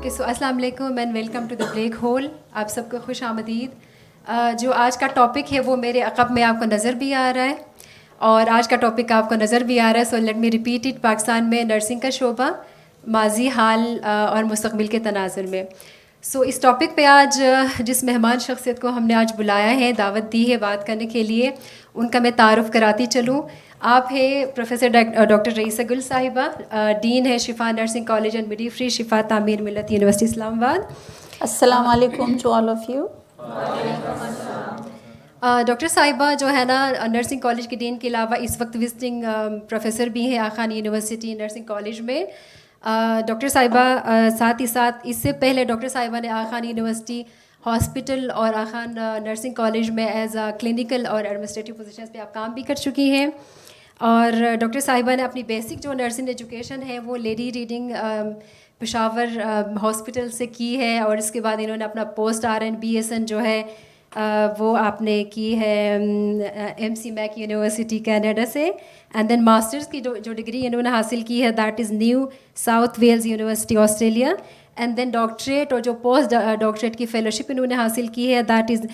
Okay so السلام علیکم and welcome to the black hole. آپ سب کو خوش آمدید. جو آج کا ٹاپک ہے وہ میرے عقب میں آپ کو نظر بھی آ رہا ہے اور آج کا ٹاپک آپ کو نظر بھی آ رہا ہے. So let me repeat it. Pakistan میں نرسنگ کا شعبہ، ماضی، حال اور مستقبل کے تناظر میں. سو اس ٹاپک پہ آج جس مہمان شخصیت کو ہم نے آج بلایا ہے، دعوت دی ہے بات کرنے کے لیے، ان کا میں تعارف کراتی چلوں. آپ ہیں پروفیسر ڈاکٹر رئیسہ گل صاحبہ، ڈین ہے Shifa nursing college and midwifery, Shifa Tameer Millat university Islamabad. السلام علیکم to all of you. Doctor صاحبہ جو ہے نا نرسنگ کالج کے ڈین کے علاوہ اس وقت وزٹنگ پروفیسر بھی ہیں آخان یونیورسٹی نرسنگ کالج میں. ڈاکٹر صاحبہ ساتھ ہی ساتھ اس سے پہلے ڈاکٹر صاحبہ نے آخان یونیورسٹی ہاسپٹل اور آخان نرسنگ کالج میں ایز اے کلینکل اور ایڈمنسٹریٹو پوزیشنز پہ آپ کام بھی کر چکی ہیں. اور ڈاکٹر صاحبہ نے اپنی بیسک جو نرسنگ ایجوکیشن ہے وہ لیڈی ریڈنگ پشاور ہاسپٹل سے کی ہے، اور اس کے بعد انہوں نے اپنا پوسٹ RN/BSN جو ہے وہ آپ نے کی ہے MC میک یونیورسٹی کینیڈا سے. اینڈ دین ماسٹرز کی جو ڈگری انہوں نے حاصل کی ہے that is New South Wales university Australia. And then doctorate اور جو پوسٹ ڈاکٹریٹ کی فیلوشپ انہوں نے حاصل کی ہے that is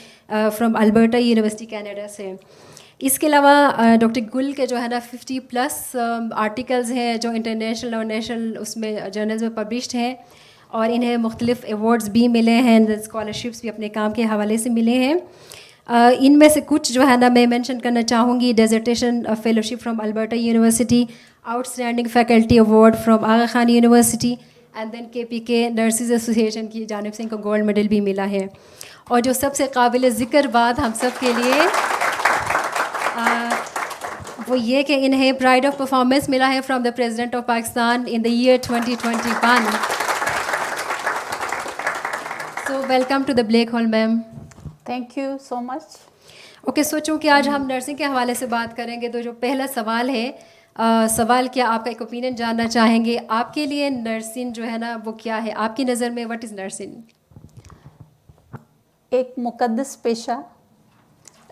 from Alberta university Canada سے. اس کے علاوہ ڈاکٹر گل کے جو ہے نا 50+ آرٹیکلز ہیں جو انٹرنیشنل اور نیشنل اس میں جرنلز میں پبلشڈ ہیں، اور انہیں مختلف ایوارڈز بھی ملے ہیں، اسکالرشپس بھی اپنے کام کے حوالے سے ملے ہیں. ان میں سے کچھ جو ہے نا میں مینشن کرنا چاہوں گی. Dissertation fellowship from Alberta university, outstanding faculty award from Aga Khan university, and then KPK nurses association کی جانب سے ان کو گولڈ میڈل بھی ملا ہے. اور جو سب سے قابل ذکر بات ہم سب کے لیے وہ یہ کہ انہیں پرائڈ آف پرفارمنس ملا ہے from the president of Pakistan in the year 2021. So welcome to the black hole ma'am. Thank you so much. Okay so چونکہ آج ہم نرسنگ کے حوالے سے بات کریں گے تو جو پہلا سوال ہے، سوال کیا آپ کا ایک اوپینین جاننا چاہیں گے. آپ کے لیے نرسنگ جو ہے نا وہ کیا ہے آپ کی نظر میں؟ What is nursing? ایک مقدس پیشہ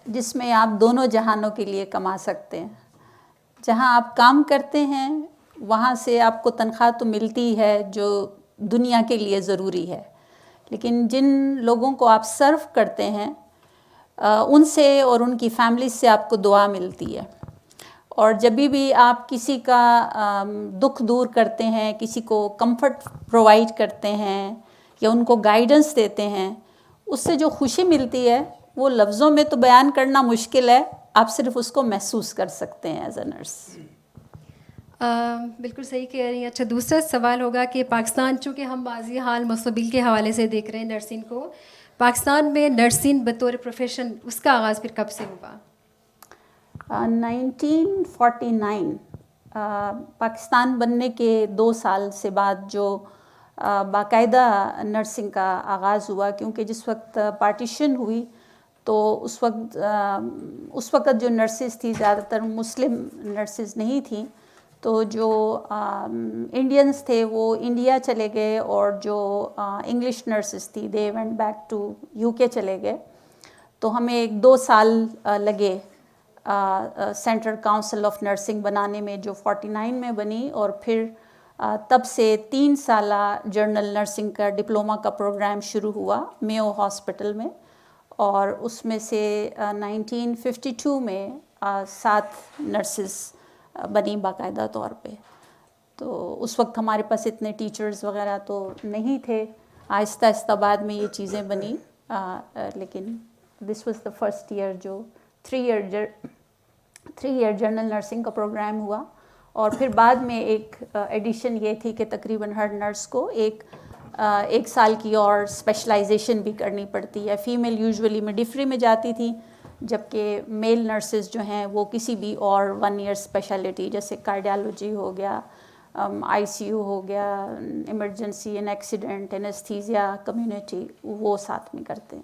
جس میں آپ دونوں جہانوں کے لیے کما سکتے ہیں. جہاں آپ کام کرتے ہیں وہاں سے آپ کو تنخواہ تو ملتی ہے جو دنیا کے لیے ضروری ہے، لیکن جن لوگوں کو آپ سرو کرتے ہیں ان سے اور ان کی فیملی سے آپ کو دعا ملتی ہے. اور جب بھی آپ کسی کا دکھ دور کرتے ہیں، کسی کو کمفرٹ پرووائڈ کرتے ہیں یا ان کو گائیڈنس دیتے ہیں، اس سے جو خوشی ملتی ہے وہ لفظوں میں تو بیان کرنا مشکل ہے، آپ صرف اس کو محسوس کر سکتے ہیں ایز اے نرس. بالکل صحیح کہہ رہی ہیں. اچھا دوسرا سوال ہوگا کہ پاکستان، چونکہ ہم ماضی، حال، مستقبل کے حوالے سے دیکھ رہے ہیں نرسنگ کو، پاکستان میں نرسنگ بطور پروفیشن اس کا آغاز پھر کب سے ہوا؟ 1949 پاکستان بننے کے 2 سال سے بعد جو باقاعدہ نرسنگ کا آغاز ہوا، کیونکہ جس وقت پارٹیشن ہوئی تو اس وقت جو نرسز تھی زیادہ تر مسلم نرسز نہیں تھیں، تو جو انڈینز تھے وہ انڈیا چلے گئے، اور جو انگلش نرسز تھی they went back to UK چلے گئے. تو ہمیں 2 سال لگے سینٹرل کاؤنسل آف نرسنگ بنانے میں، جو 49 میں بنی، اور پھر تب سے 3 سالہ جنرل نرسنگ کا ڈپلومہ کا پروگرام شروع ہوا میو ہاسپٹل میں. اور اس میں سے 1952 میں 7 نرسز بنی باقاعدہ طور پہ. تو اس وقت ہمارے پاس اتنے ٹیچرز وغیرہ تو نہیں تھے، آہستہ آہستہ بعد میں یہ چیزیں بنی. لیکن this was the first year جو 3 ایئر جنرل نرسنگ کا پروگرام ہوا. اور پھر بعد میں ایک ایڈیشن یہ تھی کہ تقریباً ہر نرس کو ایک سال کی اور اسپیشلائزیشن بھی کرنی پڑتی ہے. فیمیل یوزولی مڈیفری میں جاتی تھی، جبکہ میل نرسز جو ہیں وہ کسی بھی اور 1 ایئر اسپیشلٹی جیسے کارڈیالوجی ہو گیا، ICU ہو گیا، emergency and accident, anaesthesia, community, وہ ساتھ میں کرتے ہیں.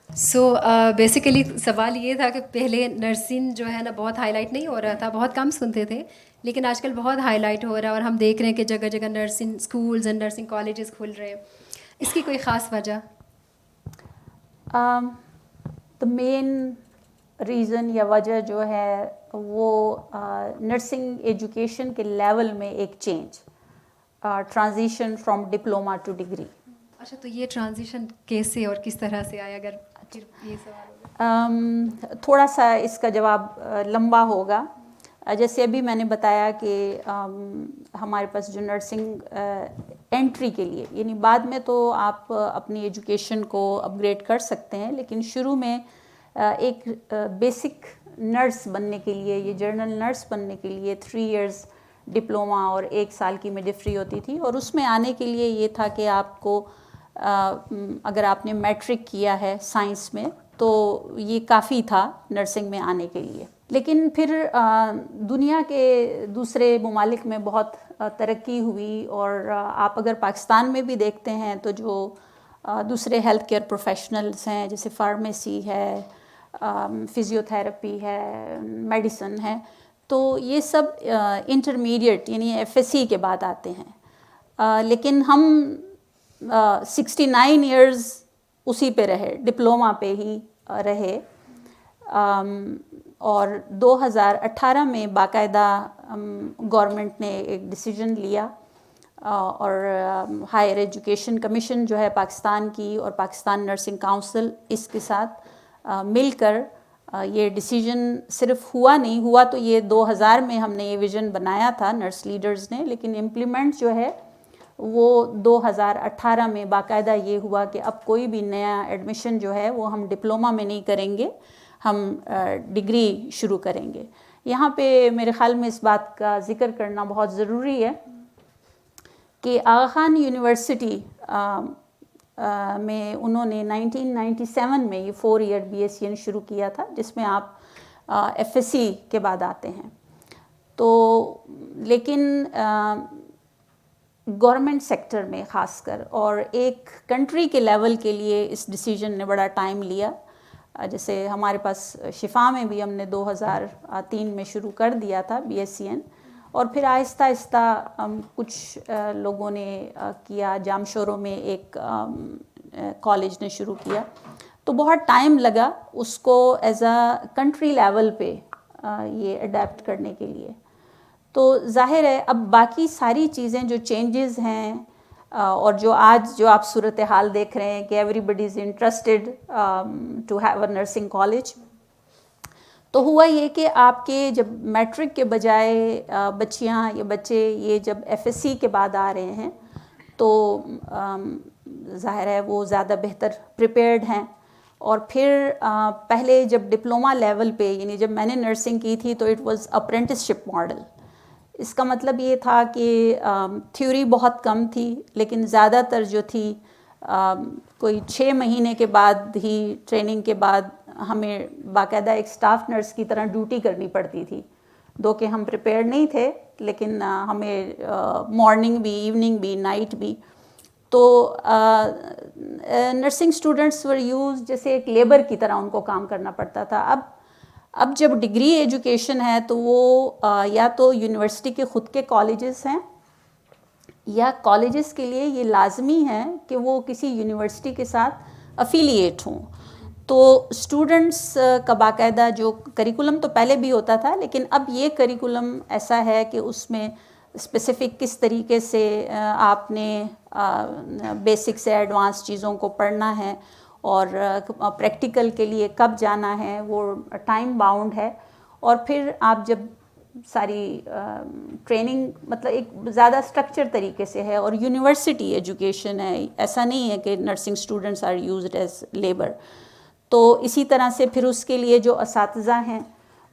سو بیسیکلی سوال یہ تھا کہ پہلے نرسنگ جو ہے نا بہت ہائی لائٹ نہیں ہو رہا تھا، بہت کم سنتے تھے، لیکن آج کل بہت ہائی لائٹ ہو رہا ہے، اور ہم دیکھ رہے ہیں کہ جگہ جگہ nursing schools and nursing colleges کھل رہے ہیں. اس کی کوئی خاص وجہ؟ دا مین ریزن یا وجہ جو ہے وہ نرسنگ ایجوکیشن کے لیول میں ایک change, transition from diploma to degree. اچھا تو یہ ٹرانزیشن کیسے اور کس طرح سے آیا، اگر یہ سوال ہوگا؟ تھوڑا سا اس کا جواب لمبا ہوگا. جیسے ابھی میں نے بتایا کہ ہمارے پاس جو نرسنگ انٹری کے لیے، یعنی بعد میں تو آپ اپنی ایجوکیشن کو اپ گریڈ کر سکتے ہیں، لیکن شروع میں ایک بیسک نرس بننے کے لیے، یہ جنرل نرس بننے کے لیے 3 ایئرز ڈپلوما اور 1 سال کی میڈفری ہوتی تھی. اور اس میں آنے کے لیے یہ تھا کہ آپ کو اگر آپ نے میٹرک کیا ہے سائنس میں تو یہ کافی تھا نرسنگ میں آنے کے لیے. لیکن پھر دنیا کے دوسرے ممالک میں بہت ترقی ہوئی، اور آپ اگر پاکستان میں بھی دیکھتے ہیں تو جو دوسرے ہیلتھ کیئر پروفیشنلز ہیں، جیسے فارمیسی ہے، فزیو تھراپی ہے، میڈیسن ہے، تو یہ سب انٹرمیڈیٹ یعنی ایف ایس سی کے بعد آتے ہیں. لیکن ہم 69 ایئرز اسی پہ رہے، ڈپلوما پہ ہی رہے. اور 2018 میں باقاعدہ گورنمنٹ نے ایک ڈیسیجن لیا، اور ہائر ایجوکیشن کمیشن جو ہے پاکستان کی اور پاکستان نرسنگ کونسل اس کے ساتھ مل کر یہ ڈیسیجن صرف نہیں ہوا تو یہ 2000 میں ہم نے یہ ویژن بنایا تھا نرس لیڈرز نے، لیکن امپلیمنٹ جو ہے وہ 2018 میں باقاعدہ یہ ہوا کہ اب کوئی بھی نیا ایڈمیشن جو ہے وہ ہم ڈپلوما میں نہیں کریں گے، ہم ڈگری شروع کریں گے. یہاں پہ میرے خیال میں اس بات کا ذکر کرنا بہت ضروری ہے کہ آغا خان یونیورسٹی میں انہوں نے 1997 میں یہ 4 ایئر بی ایس سی شروع کیا تھا، جس میں آپ ایف ایس سی کے بعد آتے ہیں. تو لیکن گورنمنٹ سیکٹر میں خاص کر اور ایک کنٹری کے لیول کے لیے اس ڈیسیجن نے بڑا ٹائم لیا. جیسے ہمارے پاس شفا میں بھی ہم نے 2003 میں شروع کر دیا تھا بی ایس سی این، اور پھر آہستہ آہستہ کچھ لوگوں نے کیا، جامشوروں میں ایک کالج نے شروع کیا، تو بہت ٹائم لگا اس کو ایز اے کنٹری لیول پہ یہ اڈیپٹ کرنے کے لیے. تو ظاہر ہے اب باقی ساری چیزیں جو چینجز ہیں اور جو آج جو آپ صورتحال دیکھ رہے ہیں کہ everybody is interested to have a nursing college, تو ہوا یہ کہ آپ کے جب میٹرک کے بجائے بچیاں یا بچے یہ جب ایف ایس سی کے بعد آ رہے ہیں تو ظاہر ہے وہ زیادہ بہتر پریپیئرڈ ہیں. اور پھر پہلے جب ڈپلوما لیول پہ، یعنی جب میں نے نرسنگ کی تھی تو اٹ واز اپرینٹسشپ ماڈل. اس کا مطلب یہ تھا کہ تھیوری بہت کم تھی، لیکن زیادہ تر جو تھی کوئی 6 مہینے کے بعد ہی ٹریننگ کے بعد ہمیں باقاعدہ ایک اسٹاف نرس کی طرح ڈیوٹی کرنی پڑتی تھی. دو کہ ہم پریپیئر نہیں تھے، لیکن ہمیں مارننگ بھی، ایوننگ بھی، نائٹ بھی. تو نرسنگ اسٹوڈنٹس ور یوز جیسے ایک لیبر کی طرح ان کو کام کرنا پڑتا تھا. اب جب ڈگری ایجوکیشن ہے تو وہ یا تو یونیورسٹی کے خود کے کالجز ہیں، یا کالجز کے لیے یہ لازمی ہے کہ وہ کسی یونیورسٹی کے ساتھ افیلیٹ ہوں. تو اسٹوڈنٹس کا باقاعدہ جو کریکولم تو پہلے بھی ہوتا تھا، لیکن اب یہ کریکولم ایسا ہے کہ اس میں اسپیسیفک کس طریقے سے آپ نے بیسک سے ایڈوانس چیزوں کو پڑھنا ہے، اور پریکٹیکل کے لیے کب جانا ہے وہ ٹائم باؤنڈ ہے. اور پھر آپ جب ساری ٹریننگ مطلب ایک زیادہ اسٹرکچر طریقے سے ہے، اور یونیورسٹی ایجوکیشن ہے، ایسا نہیں ہے کہ nursing students are used as labour. تو اسی طرح سے پھر اس کے لیے جو اساتذہ ہیں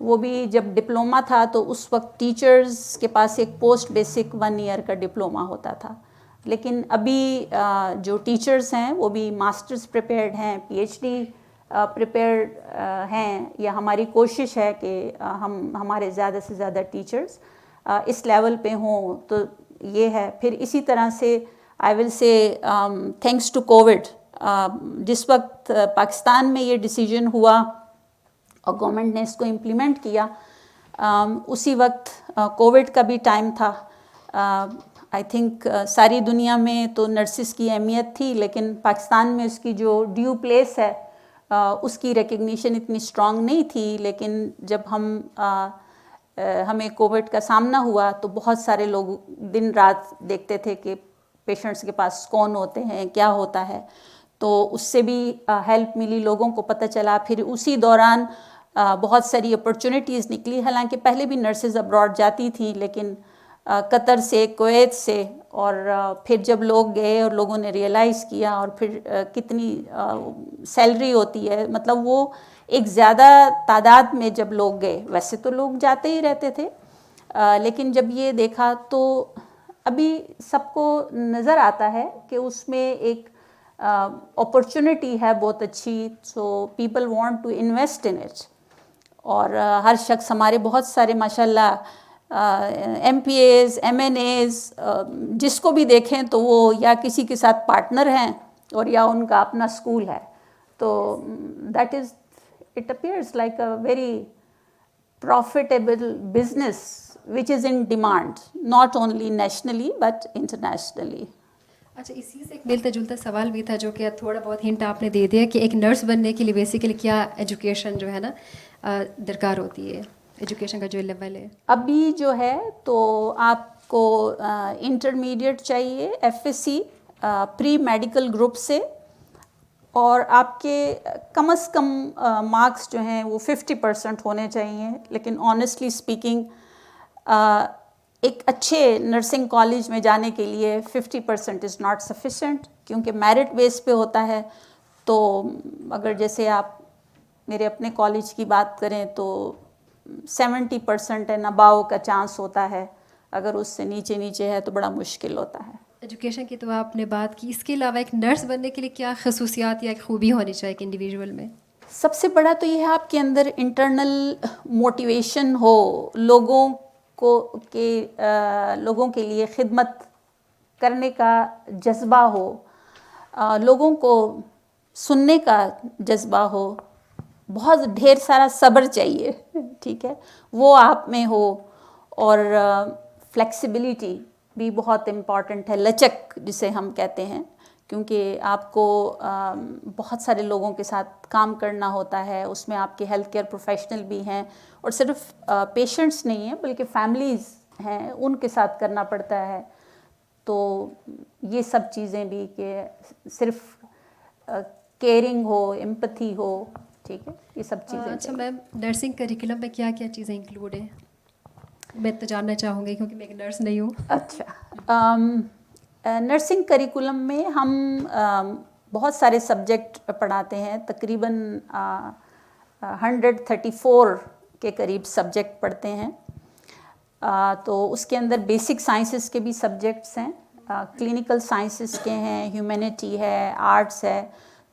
وہ بھی، جب ڈپلوما تھا تو اس وقت ٹیچرز کے پاس ایک پوسٹ بیسک 1 ایئر کا ڈپلوما ہوتا تھا، لیکن ابھی جو ٹیچرز ہیں وہ بھی ماسٹرز پریپیئرڈ ہیں، پی ایچ ڈی پریپیئرڈ ہیں. یا ہماری کوشش ہے کہ ہمارے زیادہ سے زیادہ ٹیچرز اس لیول پہ ہوں. تو یہ ہے. پھر اسی طرح سے آئی ول سے تھینکس ٹو کووڈ، جس وقت پاکستان میں یہ ڈیسیجن ہوا اور گورنمنٹ نے اس کو امپلیمنٹ کیا، اسی وقت کووڈ کا بھی ٹائم تھا. آئی تھنک ساری دنیا میں تو نرسز کی اہمیت تھی، لیکن پاکستان میں اس کی جو ڈیو پلیس ہے اس کی ریکگنیشن اتنی اسٹرانگ نہیں تھی. لیکن جب ہمیں کووڈ کا سامنا ہوا تو بہت سارے لوگ دن رات دیکھتے تھے کہ پیشنٹس کے پاس کون ہوتے ہیں, کیا ہوتا ہے, تو اس سے بھی ہیلپ ملی, لوگوں کو پتہ چلا. پھر اسی دوران بہت ساری اپرچونیٹیز نکلی. حالانکہ پہلے بھی نرسز ابراڈ جاتی تھیں, لیکن قطر سے, کویت سے, اور پھر جب لوگ گئے اور لوگوں نے ریئلائز کیا, اور پھر کتنی سیلری ہوتی ہے, مطلب وہ ایک زیادہ تعداد میں جب لوگ گئے, ویسے تو لوگ جاتے ہی رہتے تھے, لیکن جب یہ دیکھا تو ابھی سب کو نظر آتا ہے کہ اس میں ایک اپرچونٹی ہے بہت اچھی. So people want to invest in it. اور ہر شخص, ہمارے بہت سارے ماشاء اللہ M P As, M N As, جس کو بھی دیکھیں تو وہ یا کسی کے ساتھ پارٹنر ہیں اور یا ان کا اپنا اسکول ہے. تو that is, it appears like a very profitable business which is in demand not only nationally but internationally. اچھا, اسی سے ایک ملتا جلتا سوال بھی تھا جو کہ تھوڑا بہت ہنٹ آپ نے دے دیا کہ ایک نرس بننے کے لیے بیسیکلی کیا ایجوکیشن جو ہے نا درکار ہوتی ہے, ایجوکیشن کا جو لیول ہے. ابھی جو ہے تو آپ کو انٹرمیڈیٹ چاہیے F S C pre medical group سے, اور آپ کے کم از کم مارکس جو ہیں وہ 50% ہونے چاہیے. لیکن آنیسٹلی اسپیکنگ ایک اچھے نرسنگ کالج میں جانے کے لیے 50% از ناٹ سفیشینٹ, کیونکہ میرٹ بیس پہ ہوتا ہے. تو اگر جیسے آپ میرے اپنے کالج کی بات کریں تو 70% اینڈ اباؤ کا چانس ہوتا ہے, اگر اس سے نیچے نیچے ہے تو بڑا مشکل ہوتا ہے. ایجوکیشن کی تو آپ نے بات کی, اس کے علاوہ ایک نرس بننے کے لیے کیا خصوصیات یا ایک خوبی ہونی چاہیے ایک انڈیویجول میں؟ سب سے بڑا تو یہ ہے آپ کے اندر انٹرنل موٹیویشن ہو, لوگوں کے لیے خدمت کرنے کا جذبہ ہو, لوگوں کو سننے کا جذبہ ہو, بہت ڈھیر سارا صبر چاہیے, ٹھیک ہے, وہ آپ میں ہو. اور فلیکسیبلٹی بھی بہت امپورٹنٹ ہے, لچک جسے ہم کہتے ہیں, کیونکہ آپ کو بہت سارے لوگوں کے ساتھ کام کرنا ہوتا ہے. اس میں آپ کے ہیلتھ کیئر پروفیشنل بھی ہیں, اور صرف پیشنٹس نہیں ہیں بلکہ فیملیز ہیں, ان کے ساتھ کرنا پڑتا ہے. تو یہ سب چیزیں بھی کہ صرف کیئرنگ ہو, ایمپتھی ہو, ٹھیک ہے, یہ سب چیزیں. اچھا میم, نرسنگ کریکولم میں کیا کیا چیزیں انکلوڈ ہیں؟ میں تو جاننا چاہوں گی کیونکہ میں ایک نرس نہیں ہوں. اچھا, نرسنگ کریکولم میں ہم بہت سارے سبجیکٹ پڑھاتے ہیں, تقریباً 134 کے قریب سبجیکٹ پڑھتے ہیں. تو اس کے اندر بیسک سائنسز کے بھی سبجیکٹس ہیں, کلینکل سائنسز کے ہیں, ہیومینٹی ہے, آرٹس ہے.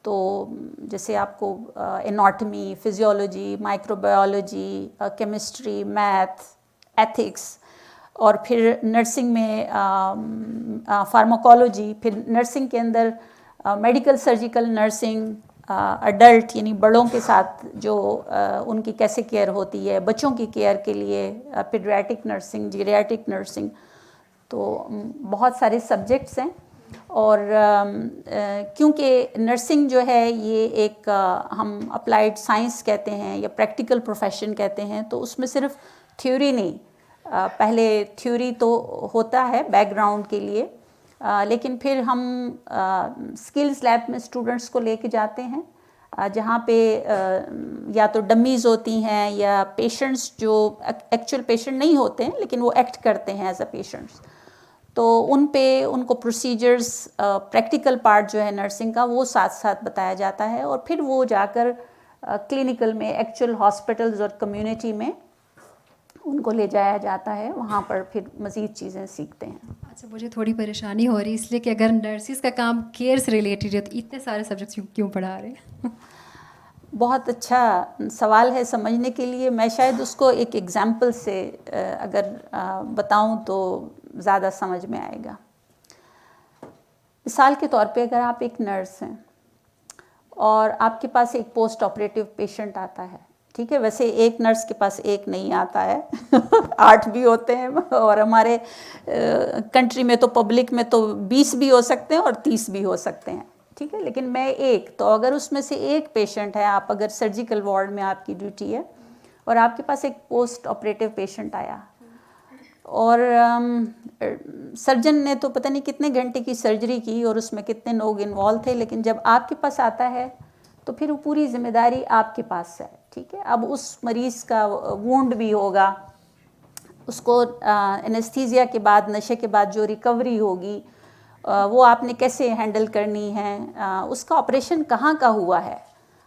تو جیسے آپ کو anatomy, physiology, micro biology, chemistry, math, ethics, اور پھر نرسنگ میں فارماکولوجی. پھر نرسنگ کے اندر میڈیکل سرجیکل نرسنگ, اڈلٹ یعنی بڑوں کے ساتھ جو ان کی کیسے کیئر ہوتی ہے, بچوں کی کیئر کے لیے پیڈیاٹرک نرسنگ, جیریاٹرک نرسنگ. تو بہت سارے سبجیکٹس ہیں. اور کیونکہ نرسنگ جو ہے یہ ایک ہم اپلائیڈ سائنس کہتے ہیں یا پریکٹیکل پروفیشن کہتے ہیں, تو اس میں صرف تھیوری نہیں, پہلے تھیوری تو ہوتا ہے بیک گراؤنڈ کے لیے, لیکن پھر ہم اسکلز لیب میں اسٹوڈنٹس کو لے کے جاتے ہیں, جہاں پہ یا تو ڈمیز ہوتی ہیں یا پیشنٹس جو ایکچوئل پیشنٹ نہیں ہوتے ہیں لیکن وہ ایکٹ کرتے ہیں ایز اے پیشنٹس. تو ان پہ ان کو پروسیجرز, پریکٹیکل پارٹ جو ہے نرسنگ کا وہ ساتھ ساتھ بتایا جاتا ہے, اور پھر وہ جا کر کلینکل میں ایکچوئل ہاسپٹلز اور کمیونٹی میں ان کو لے جایا جاتا ہے, وہاں پر پھر مزید چیزیں سیکھتے ہیں. اچھا, مجھے تھوڑی پریشانی ہو رہی ہے اس لیے کہ اگر نرسز کا کام کیئر سے ریلیٹڈ ہے تو اتنے سارے سبجیکٹس کیوں پڑھا رہے ہیں؟ بہت اچھا سوال ہے سمجھنے کے لیے. میں شاید اس کو ایک ایگزامپل سے اگر بتاؤں تو زیادہ سمجھ میں آئے گا. مثال کے طور پہ اگر آپ ایک نرس ہیں اور آپ کے پاس ایک پوسٹ آپریٹو پیشنٹ آتا ہے, ٹھیک ہے, ویسے ایک نرس کے پاس ایک نہیں آتا ہے 8 بھی ہوتے ہیں, اور ہمارے کنٹری میں تو پبلک میں تو 20 بھی ہو سکتے ہیں اور 30 بھی ہو سکتے ہیں, ٹھیک ہے, لیکن میں ایک, تو اگر اس میں سے ایک پیشنٹ ہے, آپ اگر سرجیکل وارڈ میں آپ کی ڈیوٹی ہے اور آپ کے پاس ایک پوسٹ آپریٹو پیشنٹ آیا اور سرجن نے تو پتہ نہیں کتنے گھنٹے کی سرجری کی اور اس میں کتنے لوگ انوالو تھے، لیکن جب آپ کے پاس آتا ہے تو پھر وہ پوری ذمہ داری آپ کے پاس ہے، ٹھیک ہے. اب اس مریض کا وونڈ بھی ہوگا، اس کو انیستھیزیا کے بعد، نشے کے بعد جو ریکوری ہوگی وہ آپ نے کیسے ہینڈل کرنی ہے، اس کا آپریشن کہاں کا ہوا ہے.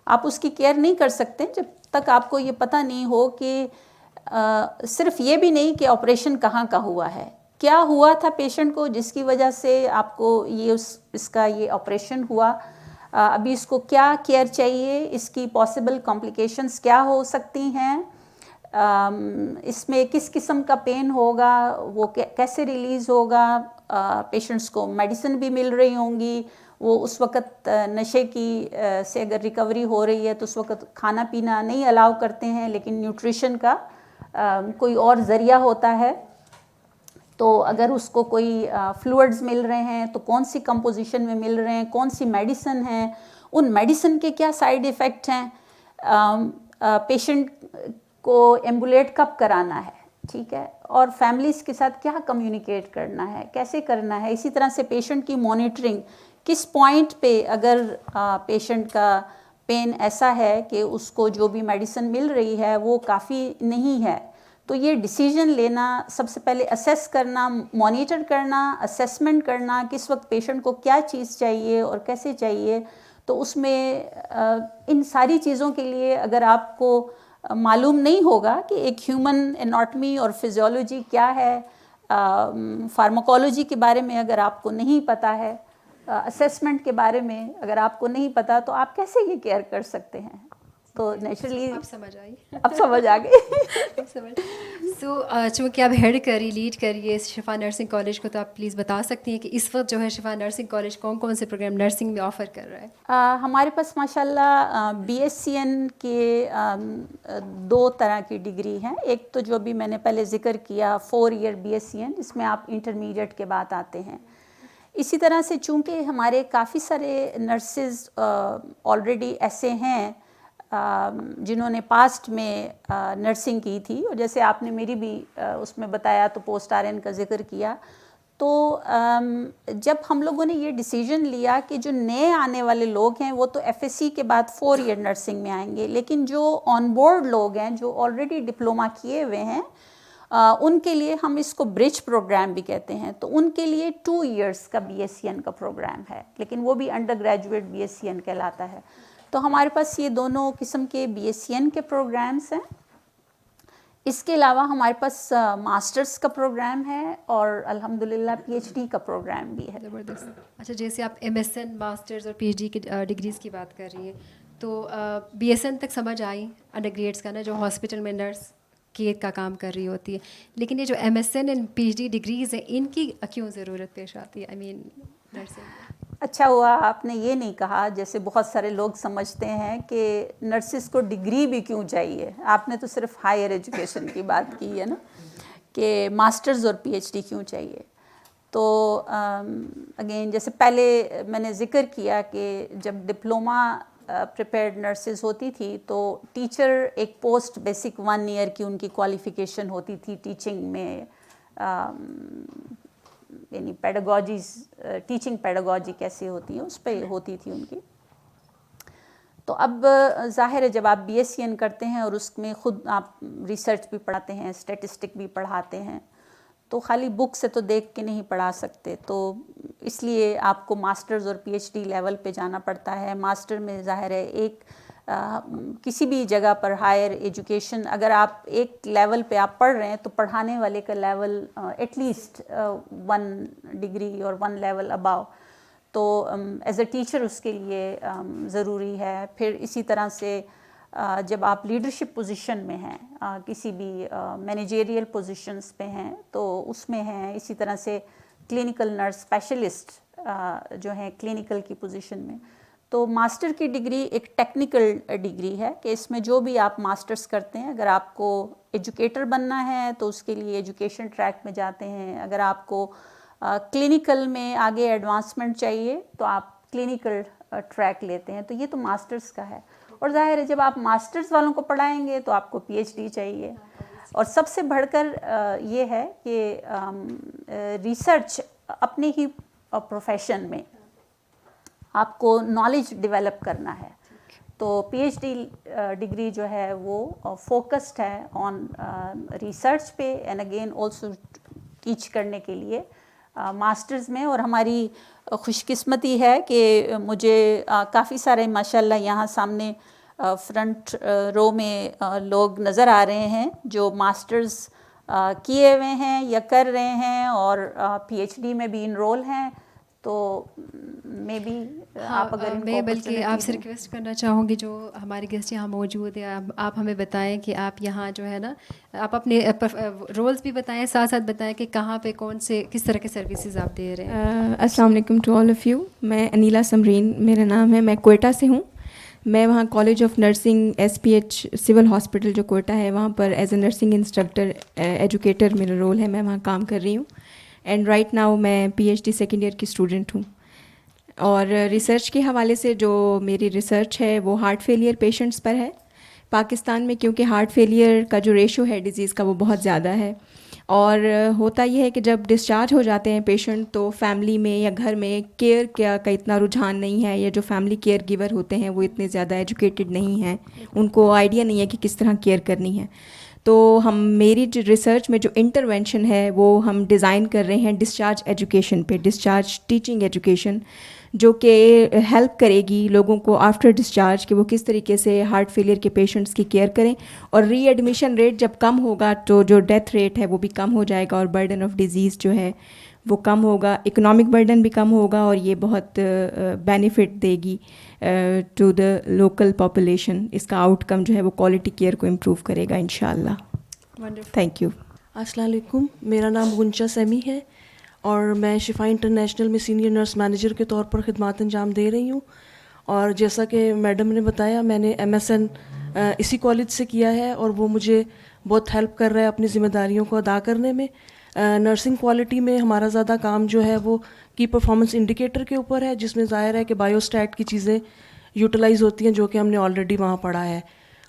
آپ اس کی کیئر نہیں کر سکتے جب تک آپ کو یہ پتہ نہیں ہو کہ صرف یہ بھی نہیں کہ آپریشن کہاں کا ہوا ہے، کیا ہوا تھا پیشنٹ کو جس کی وجہ سے آپ کو یہ اس کا یہ آپریشن ہوا. ابھی اس کو کیا کیئر چاہیے، اس کی پاسبل کمپلیکیشنز کیا ہو سکتی ہیں، اس میں کس قسم کا پین ہوگا، وہ کیسے ریلیز ہوگا. پیشنٹس کو میڈیسن بھی مل رہی ہوں گی، وہ اس وقت نشے کی سے اگر ریکوری ہو رہی ہے تو اس وقت کھانا پینا نہیں الاؤ کرتے ہیں، لیکن نیوٹریشن کا کوئی اور ذریعہ ہوتا ہے. تو اگر اس کو کوئی فلوئڈز مل رہے ہیں تو کون سی کمپوزیشن میں مل رہے ہیں، کون سی میڈیسن ہیں، ان میڈیسن کے کیا سائیڈ ایفیکٹ ہیں، پیشنٹ کو ایمبولیٹ کب کرانا ہے، ٹھیک ہے، اور فیملیز کے ساتھ کیا کمیونیکیٹ کرنا ہے، کیسے کرنا ہے. اسی طرح سے پیشنٹ کی مانیٹرنگ، کس پوائنٹ پہ اگر پیشنٹ کا پین ایسا ہے کہ اس کو جو بھی میڈیسن مل رہی ہے وہ کافی نہیں ہے، تو یہ ڈیسیجن لینا، سب سے پہلے اسیس کرنا، مانیٹر کرنا، اسیسمنٹ کرنا، کس وقت پیشنٹ کو کیا چیز چاہیے اور کیسے چاہیے. تو اس میں ان ساری چیزوں کے لیے اگر آپ کو معلوم نہیں ہوگا کہ ایک ہیومن اناٹمی اور فزیولوجی کیا ہے، فارماکولوجی کے بارے میں اگر آپ کو نہیں پتہ ہے، اسیسمنٹ کے بارے میں اگر آپ کو نہیں پتہ، تو آپ کیسے یہ کیئر کر سکتے ہیں. تو نیچرلی اب سمجھ آئی. اب سمجھ آ گئی. سو چونکہ آپ ہیڈ لیڈ کریے شفا نرسنگ کالج کو، تو آپ پلیز بتا سکتی ہیں کہ اس وقت جو ہے شفا نرسنگ کالج کون کون سے پروگرام نرسنگ میں آفر کر رہا ہے؟ ہمارے پاس ماشاء اللہ بی ایس سی این کے 2 طرح کی ڈگری ہیں. ایک تو جو بھی میں نے پہلے ذکر کیا 4 year B S C N, جس میں آپ انٹرمیڈیٹ کے بعد آتے ہیں. اسی طرح سے چونکہ ہمارے کافی سارے نرسز آلریڈی ایسے ہیں جنہوں نے پاسٹ میں نرسنگ کی تھی، اور جیسے آپ نے میری بھی اس میں بتایا تو پوسٹ آر این کا ذکر کیا. تو جب ہم لوگوں نے یہ ڈیسیجن لیا کہ جو نئے آنے والے لوگ ہیں وہ تو ایف ایس سی کے بعد 4 ایئر نرسنگ میں آئیں گے، لیکن جو آن بورڈ لوگ ہیں جو آلریڈی ڈپلومہ کیے ہوئے ہیں ان کے لیے ہم اس کو برج پروگرام بھی کہتے ہیں. تو ان کے لیے 2 ایئرس کا بی ایس سی این کا پروگرام ہے، لیکن وہ بھی undergraduate B S C N کہلاتا ہے. تو ہمارے پاس یہ دونوں قسم کے بی ایس سی این کے پروگرامس ہیں. اس کے علاوہ ہمارے پاس ماسٹرز کا پروگرام ہے اور الحمدللہ پی ایچ ڈی کا پروگرام بھی ہے. زبردست. اچھا، جیسے آپ ایم ایس این ماسٹرز اور پی ایچ ڈی کی ڈگریز کی بات کر رہی ہیں، تو بی ایس این تک سمجھ آئی انڈر گریڈس کا نا، جو ہاسپٹل میں نرس کیئر کا کام کر رہی ہوتی ہے، لیکن یہ جو M S N and P H D degrees ہیں ان کی کیوں ضرورت پیش آتی ہے؟ آئی مین نرسنگ میں. اچھا ہوا آپ نے یہ نہیں کہا، جیسے بہت سارے لوگ سمجھتے ہیں کہ نرسز کو ڈگری بھی کیوں چاہیے. آپ نے تو صرف ہائر ایجوکیشن کی بات کی ہے نا، کہ ماسٹرز اور پی ایچ ڈی کیوں چاہیے. تو اگین جیسے پہلے میں نے ذکر کیا کہ جب ڈپلومہ پریپیئرڈ نرسز ہوتی تھی تو ٹیچر ایک پوسٹ بیسک 1 ایئر کی ان کی کوالیفیکیشن ہوتی تھی ٹیچنگ میں، یعنی پیڈاگوجیز، ٹیچنگ پیڈاگوجی کیسے ہوتی ہے اس پہ ہوتی تھی ان کی. تو اب ظاہر ہے جب آپ بی ایس سی این کرتے ہیں اور اس میں خود آپ ریسرچ بھی پڑھاتے ہیں، اسٹیٹسٹک بھی پڑھاتے ہیں، تو خالی بک سے تو دیکھ کے نہیں پڑھا سکتے. تو اس لیے آپ کو ماسٹرز اور پی ایچ ڈی لیول پہ جانا پڑتا ہے. ماسٹر میں ظاہر ہے ایک کسی بھی جگہ پر ہائر ایجوکیشن اگر آپ ایک لیول پہ آپ پڑھ رہے ہیں تو پڑھانے والے کا لیول ایٹ لیسٹ 1 ڈگری اور 1 لیول اباؤ، تو ایز اے ٹیچر اس کے لیے ضروری ہے. پھر اسی طرح سے جب آپ لیڈرشپ پوزیشن میں ہیں، کسی بھی مینیجریل پوزیشنز پہ ہیں تو اس میں ہیں. اسی طرح سے کلینکل نرس اسپیشلسٹ جو ہیں کلینکل کی پوزیشن میں. تو ماسٹر کی ڈگری ایک ٹیکنیکل ڈگری ہے کہ اس میں جو بھی آپ ماسٹرز کرتے ہیں، اگر آپ کو ایجوکیٹر بننا ہے تو اس کے لیے ایجوکیشن ٹریک میں جاتے ہیں. اگر آپ کو کلینیکل میں آگے ایڈوانسمنٹ چاہیے تو آپ کلینیکل ٹریک لیتے ہیں. تو یہ تو ماسٹرز کا ہے. اور ظاہر ہے جب آپ ماسٹرز والوں کو پڑھائیں گے تو آپ کو پی ایچ ڈی چاہیے. اور سب سے بڑھ کر یہ ہے کہ ریسرچ اپنے ہی پروفیشن میں آپ کو نالج ڈیولپ کرنا ہے. تو پی ایچ ڈی ڈگری جو ہے وہ فوکسڈ ہے آن ریسرچ پہ اینڈ اگین آلسو ٹیچ کرنے کے لیے ماسٹرز میں. اور ہماری خوش قسمتی ہے کہ مجھے کافی سارے ماشاء اللہ یہاں سامنے فرنٹ رو میں لوگ نظر آ رہے ہیں جو ماسٹرز کیے ہوئے ہیں یا کر رہے ہیں اور پی ایچ ڈی میں بھی انرول ہیں. تو مے بی آپ اگر میں بلکہ آپ سے ریکویسٹ کرنا چاہوں گی جو ہمارے گیسٹ یہاں موجود ہیں آپ ہمیں بتائیں کہ آپ یہاں جو ہے نا آپ اپنے رولز بھی بتائیں, ساتھ ساتھ بتائیں کہ کہاں پہ کون سے کس طرح کے سروسز آپ دے رہے ہیں. السلام علیکم ٹو آل آف یو. میں انیلا سمرین میرا نام ہے, میں کوئٹہ سے ہوں. میں وہاں college of nursing S P H civil hospital جو کوئٹہ ہے وہاں پر as a nursing instructor educator میرا رول ہے, میں وہاں کام کر رہی ہوں. اینڈ رائٹ ناؤ میں P H D second year کی اسٹوڈنٹ ہوں. اور ریسرچ کے حوالے سے جو میری ریسرچ ہے وہ ہارٹ فیلئر پیشنٹس پر ہے. پاکستان میں کیونکہ ہارٹ فیلئر کا جو ریشو ہے ڈیزیز کا وہ بہت زیادہ ہے, اور ہوتا یہ ہے کہ جب ڈسچارج ہو جاتے ہیں پیشنٹ تو فیملی میں یا گھر میں کیئر کا اتنا رجحان نہیں ہے, یا جو فیملی کیئر گیور ہوتے ہیں وہ اتنے زیادہ ایجوکیٹڈ نہیں ہیں, ان کو آئیڈیا نہیں ہے کہ کس طرح کیئر کرنی ہے. تو میری جو ریسرچ میں جو انٹروینشن ہے وہ ہم ڈیزائن کر رہے ہیں ڈسچارج ایجوکیشن پہ, ڈسچارج ٹیچنگ ایجوکیشن, جو کہ ہیلپ کرے گی لوگوں کو آفٹر ڈسچارج کہ وہ کس طریقے سے ہارٹ فیلئر کے پیشنٹس کی کیئر کریں. اور ری ایڈمیشن ریٹ جب کم ہوگا تو جو ڈیتھ ریٹ ہے وہ بھی کم ہو جائے گا, اور برڈن آف ڈیزیز جو ہے وہ کم ہوگا, اکنامک برڈن بھی کم ہوگا, اور یہ بہت بینیفٹ دے گی ٹو دا لوکل پاپولیشن. اس کا آؤٹ کم جو ہے وہ کوالٹی کیئر کو امپروو کرے گا انشاءاللہ. Thank you. السلام علیکم. میرا نام غنچہ سیمی ہے اور میں شفا انٹرنیشنل میں سینئر نرس مینیجر کے طور پر خدمات انجام دے رہی ہوں. اور جیسا کہ میڈم نے بتایا میں نے MSN اسی کالج سے کیا ہے, اور وہ مجھے بہت ہیلپ کر رہا ہے اپنی ذمہ داریوں کو ادا کرنے میں. نرسنگ کوالٹی میں ہمارا زیادہ کام جو ہے وہ کی پرفارمنس انڈیکیٹر کے اوپر ہے, جس میں ظاہر ہے کہ بایو اسٹیٹ کی چیزیں یوٹیلائز ہوتی ہیں جو کہ ہم نے آلریڈی وہاں پڑھا ہے.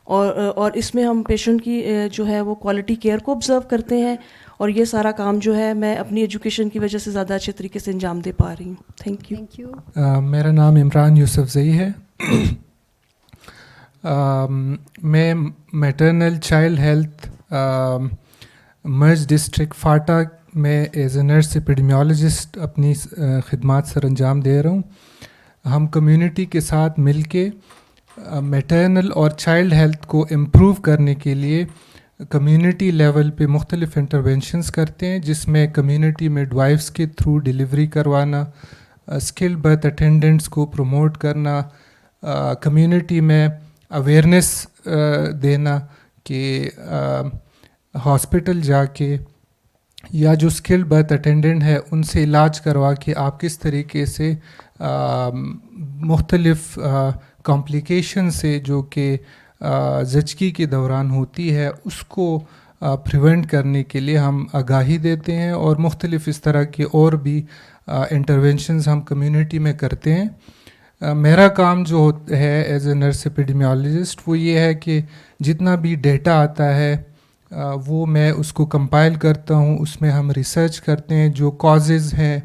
اور اس میں ہم پیشنٹ کی جو ہے وہ کوالٹی کیئر کو آبزرو کرتے ہیں, اور یہ سارا کام جو ہے میں اپنی ایجوکیشن کی وجہ سے زیادہ اچھے طریقے سے انجام دے پا رہی ہوں. Thank you. میرا نام عمران یوسف زئی ہے. میں میٹرنل چائلڈ ہیلتھ مرج ڈسٹرکٹ فاٹا میں ایز اے نرس ایپیڈیمیولوجسٹ اپنی خدمات سر انجام دے رہا ہوں. ہم کمیونٹی کے ساتھ مل کے میٹرنل اور چائلڈ ہیلتھ کو امپروو کرنے کے لیے کمیونٹی لیول پہ مختلف انٹرونشنز کرتے ہیں, جس میں کمیونٹی مڈ وائفس کے تھرو ڈیلیوری کروانا, اسکل برتھ اٹینڈنٹس کو پروموٹ کرنا, کمیونٹی میں اویئرنیس دینا کہ ہاسپٹل جا کے یا جو اسکل برتھ اٹینڈنٹ ہے ان سے علاج کروا کے آپ کس طریقے سے مختلف کمپلیکیشن سے جو کہ زچگی کے دوران ہوتی ہے اس کو پریونٹ کرنے کے لیے ہم آگاہی دیتے ہیں, اور مختلف اس طرح کے اور بھی انٹرونشنز ہم کمیونٹی میں کرتے ہیں. میرا کام جو ہے ایز اے نرس ایپیڈیمیولوجسٹ وہ یہ ہے کہ جتنا بھی ڈیٹا آتا ہے وہ میں اس کو کمپائل کرتا ہوں, اس میں ہم ریسرچ کرتے ہیں, جو کازز ہیں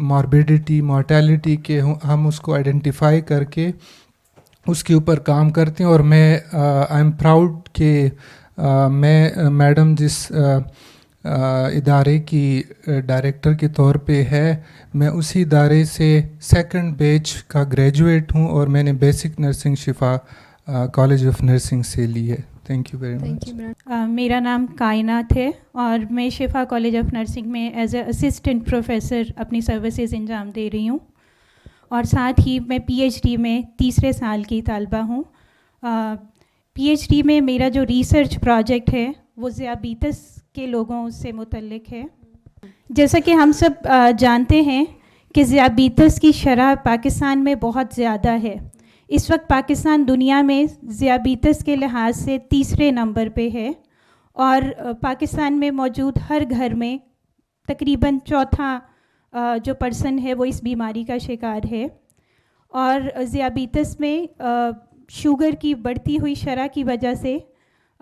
ماربیڈیٹی مارٹیلٹی کے ہم اس کو آئیڈینٹیفائی کر کے اس کے اوپر کام کرتے ہیں. اور میں آئی ایم پراؤڈ کہ میں میڈم جس ادارے کی ڈائریکٹر کے طور پہ ہے, میں اسی ادارے سے سیکنڈ بیچ کا گریجویٹ ہوں, اور میں نے بیسک نرسنگ شفا کالج آف نرسنگ سے لی ہے. Thank you very much. میرا نام کائنات ہے اور میں شفا کالج آف نرسنگ میں ایز اے اسسٹنٹ پروفیسر اپنی سروسز انجام دے رہی ہوں, اور ساتھ ہی میں پی ایچ ڈی میں تیسرے سال کی طالبہ ہوں. پی ایچ ڈی میں میرا جو ریسرچ پروجیکٹ ہے وہ ذیابیطس کے لوگوں سے متعلق ہے. جیسا کہ ہم سب جانتے ہیں کہ ذیابیطس کی شرح پاکستان میں بہت زیادہ ہے. اس وقت پاکستان دنیا میں ذیابیطس کے لحاظ سے تیسرے نمبر پہ ہے, اور پاکستان میں موجود ہر گھر میں تقریباً چوتھا جو پرسن ہے وہ اس بیماری کا شکار ہے. اور ذیابیطس میں شوگر کی بڑھتی ہوئی شرح کی وجہ سے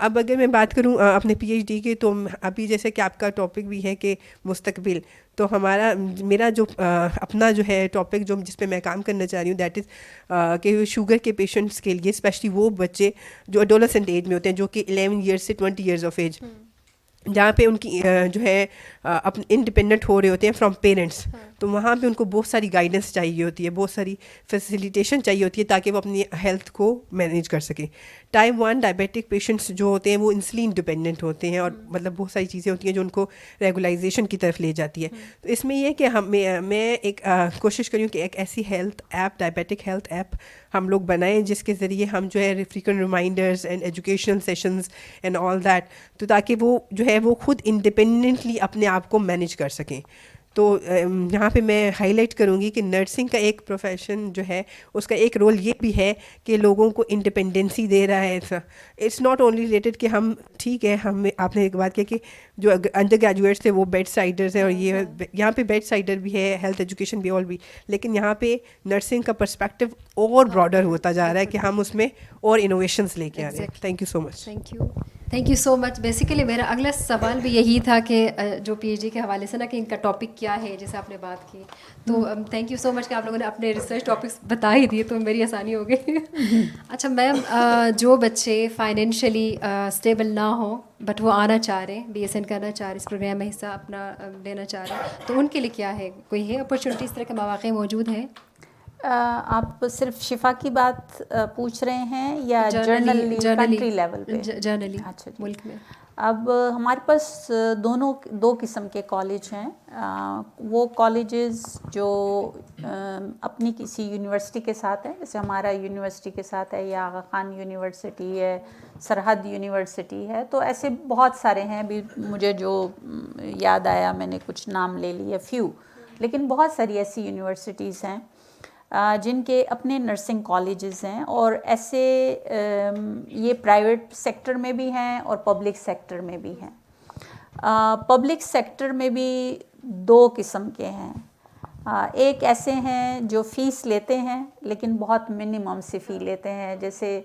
اب اگر میں بات کروں اپنے پی ایچ ڈی کی، تو ابھی جیسے کہ آپ کا ٹاپک بھی ہے کہ مستقبل، تو میرا جو اپنا جو ہے ٹاپک جو جس پہ میں کام کرنا چاہ رہی ہوں دیٹ از کہ شوگر کے پیشنٹس کے لیے، اسپیشلی وہ بچے جو اڈولسنٹ ایج میں ہوتے ہیں، جو کہ 11 ایئرس سے 20 ایئرز آف ایج، جہاں پہ ان کی جو ہے اپنے انڈیپینڈنٹ ہو رہے ہوتے ہیں فرام پیرنٹس، تو وہاں پہ ان کو بہت ساری گائیڈنس چاہیے ہوتی ہے، بہت ساری فیسیلیٹیشن چاہیے ہوتی ہے تاکہ وہ اپنی ہیلتھ کو مینیج کر سکیں. ٹائپ 1 ڈائبیٹک پیشنٹس جو ہوتے ہیں وہ انسولین ڈپینڈنٹ ہوتے ہیں، اور مطلب بہت ساری چیزیں ہوتی ہیں جو ان کو ریگولائزیشن کی طرف لے جاتی ہے. تو اس میں یہ کہ میں ایک کوشش کری ہوں کہ ایک ایسی health app, diabetic health app ہم لوگ بنائیں جس کے ذریعے ہم جو ہے frequent reminders and educational sessions and all that, تو تاکہ وہ جو ہے وہ خود انڈیپینڈنٹلی اپنے آپ کو مینیج کر سکیں. تو یہاں پہ میں ہائی لائٹ کروں گی کہ نرسنگ کا ایک پروفیشن جو ہے اس کا ایک رول یہ بھی ہے کہ لوگوں کو انڈیپینڈنسی دے رہا ہے. اٹس ناٹ اونلی ریلیٹڈ کہ ہم ٹھیک ہے، آپ نے ایک بات کیا کہ جو انڈر گریجویٹس تھے وہ بیڈ سائڈرز ہیں، اور یہ یہاں پہ بیڈ سائڈر بھی ہے، ہیلتھ ایجوکیشن بھی، اور بھی، لیکن یہاں پہ نرسنگ کا پرسپیکٹو اور براڈر ہوتا جا رہا ہے کہ ہم اس میں اور انوویشنز لے کے آ رہے ہیں. Thank you so much. Thank you so much. Basically میرا اگلا سوال بھی یہی تھا کہ جو پی ایچ ڈی کے حوالے سے نا کہ ان کا ٹاپک کیا ہے، جیسے آپ نے بات کی، تو تھینک یو سو مچ کہ آپ لوگوں نے اپنے ریسرچ ٹاپکس بتا ہی دیے، تو میری آسانی ہو گئی. اچھا میم، جو بچے فائنینشلی اسٹیبل نہ ہوں بٹ وہ آنا چاہ رہے ہیں، بی ایس این کرنا چاہ رہے ہیں، اس پروگرام میں حصہ اپنا لینا چاہ رہے ہیں، تو ان کے لیے کیا ہے؟ کوئی ہے اپرچونیٹی، اس طرح کے مواقع موجود ہیں؟ آپ صرف شفا کی بات پوچھ رہے ہیں یا جرنلی کنٹری لیول پہ؟ جرنلی اچھا جی. ملک میں. اب ہمارے پاس دو قسم کے کالج ہیں. وہ کالجز جو اپنی کسی یونیورسٹی کے ساتھ ہیں، جیسے ہمارا یونیورسٹی کے ساتھ ہے، یا آغا خان یونیورسٹی ہے، سرحد یونیورسٹی ہے، تو ایسے بہت سارے ہیں. ابھی مجھے جو یاد آیا میں نے کچھ نام لے لیے فیو، لیکن بہت ساری ایسی یونیورسٹیز ہیں جن کے اپنے نرسنگ کالجز ہیں، اور ایسے یہ پرائیویٹ سیکٹر میں بھی ہیں اور پبلک سیکٹر میں بھی ہیں. پبلک سیکٹر میں بھی دو قسم کے ہیں. ایک ایسے ہیں جو فیس لیتے ہیں لیکن بہت منیمم سی فی لیتے ہیں، جیسے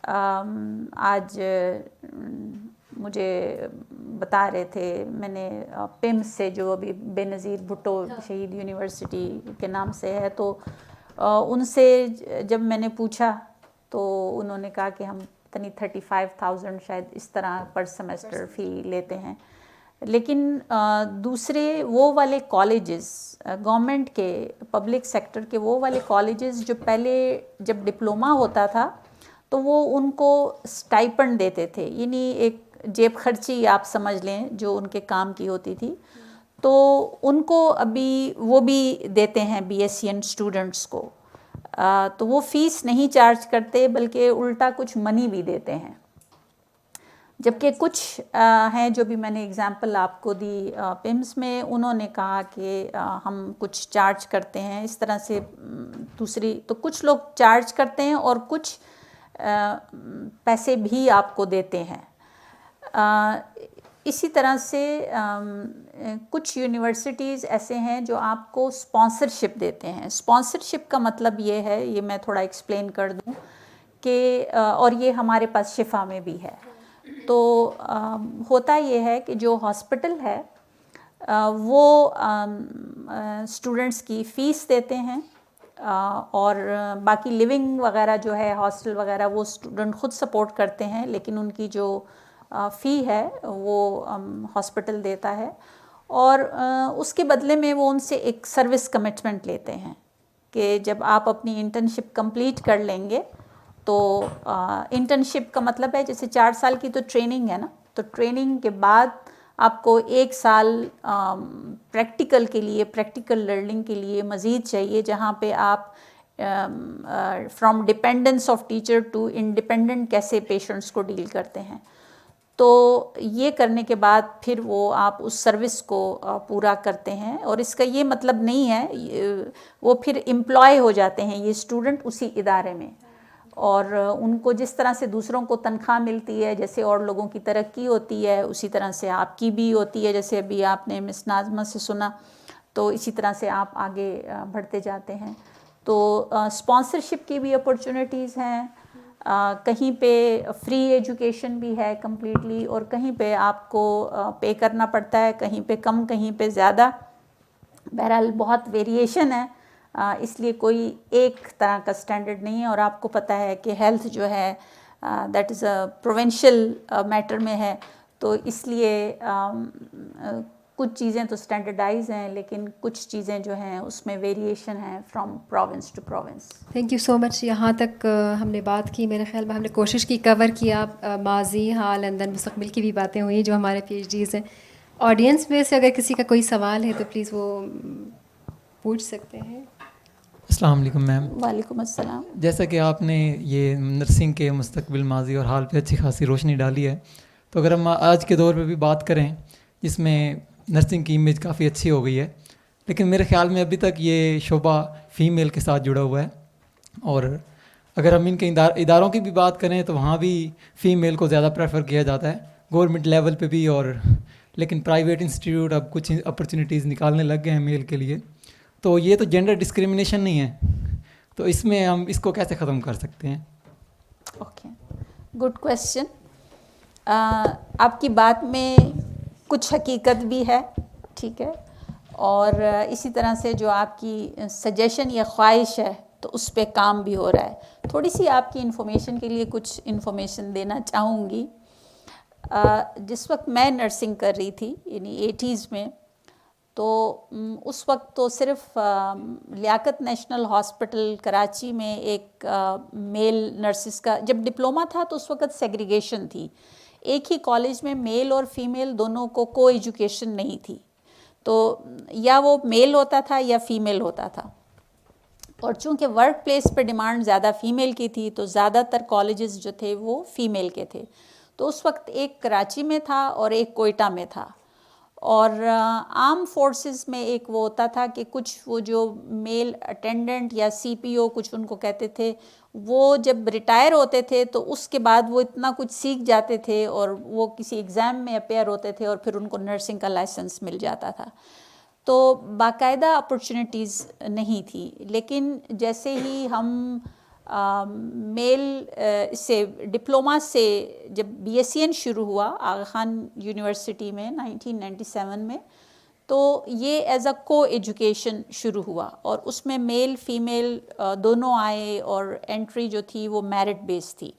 آج مجھے بتا رہے تھے، میں نے پمس سے، جو ابھی بے نظیر بھٹو شہید یونیورسٹی کے نام سے ہے، تو ان سے جب میں نے پوچھا تو انہوں نے کہا کہ ہم 35,000 شاید اس طرح پر سیمسٹر فی لیتے ہیں. لیکن دوسرے وہ والے کالجز، گورنمنٹ کے پبلک سیکٹر کے وہ والے کالجز جو پہلے جب ڈپلومہ ہوتا تھا تو وہ ان کو اسٹائپنڈ دیتے تھے، یعنی ایک جیب خرچی آپ سمجھ لیں جو ان کے کام کی ہوتی تھی، تو ان کو ابھی وہ بھی دیتے ہیں B S C N students کو. تو وہ فیس نہیں چارج کرتے بلکہ الٹا کچھ منی بھی دیتے ہیں. جبکہ کچھ ہیں جو بھی میں نے اگزامپل آپ کو دی پمس میں، انہوں نے کہا کہ ہم کچھ چارج کرتے ہیں اس طرح سے. دوسری تو کچھ لوگ چارج کرتے ہیں اور کچھ پیسے بھی آپ کو دیتے ہیں. اسی طرح سے کچھ یونیورسٹیز ایسے ہیں جو آپ کو اسپانسرشپ دیتے ہیں. اسپانسرشپ کا مطلب یہ ہے، یہ میں تھوڑا ایکسپلین کر دوں کہ اور یہ ہمارے پاس شفا میں بھی ہے. تو ہوتا یہ ہے کہ جو ہاسپٹل ہے وہ اسٹوڈنٹس کی فیس دیتے ہیں، اور باقی لیونگ وغیرہ جو ہے، ہاسٹل وغیرہ، وہ اسٹوڈنٹ خود سپورٹ کرتے ہیں، لیکن ان کی جو فی ہے وہ ہاسپٹل دیتا ہے. اور اس کے بدلے میں وہ ان سے ایک سروس کمٹمنٹ لیتے ہیں کہ جب آپ اپنی انٹرنشپ کمپلیٹ کر لیں گے، تو انٹرنشپ کا مطلب ہے جیسے 4 سال کی تو ٹریننگ ہے نا، تو ٹریننگ کے بعد آپ کو 1 سال پریکٹیکل کے لیے، پریکٹیکل لرننگ کے لیے مزید چاہیے، جہاں پہ آپ from dependence of teacher to independent کیسے پیشنٹس کو ڈیل کرتے ہیں. تو یہ کرنے کے بعد پھر وہ آپ اس سروس کو پورا کرتے ہیں. اور اس کا یہ مطلب نہیں ہے، وہ پھر امپلائی ہو جاتے ہیں یہ اسٹوڈنٹ اسی ادارے میں، اور ان کو جس طرح سے دوسروں کو تنخواہ ملتی ہے، جیسے اور لوگوں کی ترقی ہوتی ہے، اسی طرح سے آپ کی بھی ہوتی ہے. جیسے ابھی آپ نے مس ناظمہ سے سنا، تو اسی طرح سے آپ آگے بڑھتے جاتے ہیں. تو اسپانسرشپ کی بھی اپرچونیٹیز ہیں. کہیں پہ فری ایجوکیشن بھی ہے کمپلیٹلی اور کہیں پہ آپ کو پے کرنا پڑتا ہے، کہیں پہ کم کہیں پہ زیادہ. بہرحال بہت ویریشن ہے، اس لیے کوئی ایک طرح کا اسٹینڈرڈ نہیں ہے. اور آپ کو پتہ ہے کہ ہیلتھ جو ہے that is a provincial matter میں ہے، تو اس لیے کچھ چیزیں تو اسٹینڈرڈائز ہیں لیکن کچھ چیزیں جو ہیں اس میں ویریشن ہے from province to province. Thank you so much. یہاں تک ہم نے بات کی، میرے خیال میں ہم نے کوشش کی کور کیا ماضی، حال، اندر، مستقبل کی بھی باتیں ہوئی جو ہمارے پی ایچ ڈیز ہیں. آڈینس میں سے اگر کسی کا کوئی سوال ہے تو پلیز وہ پوچھ سکتے ہیں. السلام علیکم میم. وعلیکم السلام. جیسا کہ آپ نے یہ نرسنگ کے مستقبل، ماضی اور حال پہ اچھی خاصی روشنی ڈالی ہے، تو اگر ہم آج کے دور پہ بھی بات کریں جس میں نرسنگ کی امیج کافی اچھی ہو گئی ہے، لیکن میرے خیال میں ابھی تک یہ شعبہ فیمیل کے ساتھ جڑا ہوا ہے. اور اگر ہم ان کے اداروں کی بھی بات کریں تو وہاں بھی فیمیل کو زیادہ پریفر کیا جاتا ہے گورنمنٹ لیول پہ بھی. اور لیکن پرائیویٹ انسٹیٹیوٹ اب کچھ اپرچونیٹیز نکالنے لگ گئے ہیں میل کے لیے. تو یہ تو جینڈر ڈسکریمنیشن نہیں ہے، تو اس میں ہم اس کو کیسے ختم کر سکتے ہیں؟ Okay, good question. آپ کی بات میں کچھ حقیقت بھی ہے، ٹھیک ہے، اور اسی طرح سے جو آپ کی سجیشن یا خواہش ہے تو اس پہ کام بھی ہو رہا ہے. تھوڑی سی آپ کی انفارمیشن کے لیے کچھ انفارمیشن دینا چاہوں گی. جس وقت میں نرسنگ کر رہی تھی یعنی 80s میں، تو اس وقت تو صرف لیاقت نیشنل ہاسپٹل کراچی میں ایک میل نرسز کا جب ڈپلوما تھا تو اس وقت سیگریگیشن تھی. ایک ہی کالج میں میل اور فیمیل دونوں کو ایجوکیشن نہیں تھی، تو یا وہ میل ہوتا تھا یا فیمیل ہوتا تھا. اور چونکہ ورک پلیس پہ ڈیمانڈ زیادہ فیمیل کی تھی تو زیادہ تر کالجز جو تھے وہ فیمیل کے تھے. تو اس وقت ایک کراچی میں تھا اور ایک کوئٹہ میں تھا. اور آرم فورسز میں ایک وہ ہوتا تھا کہ کچھ وہ جو میل اٹینڈنٹ یا سی پی او کچھ ان کو کہتے تھے، وہ جب ریٹائر ہوتے تھے تو اس کے بعد وہ اتنا کچھ سیکھ جاتے تھے اور وہ کسی ایگزام میں اپیئر ہوتے تھے اور پھر ان کو نرسنگ کا لائسنس مل جاتا تھا. تو باقاعدہ اپرچونیٹیز نہیں تھی. لیکن جیسے ہی ہم میل سے ڈپلوما سے جب بی ایس سی این شروع ہوا آغا خان یونیورسٹی میں 1997 میں، تو یہ ایز اے کو ایجوکیشن شروع ہوا اور اس میں میل فیمیل دونوں آئے اور انٹری جو تھی وہ میرٹ بیس تھی.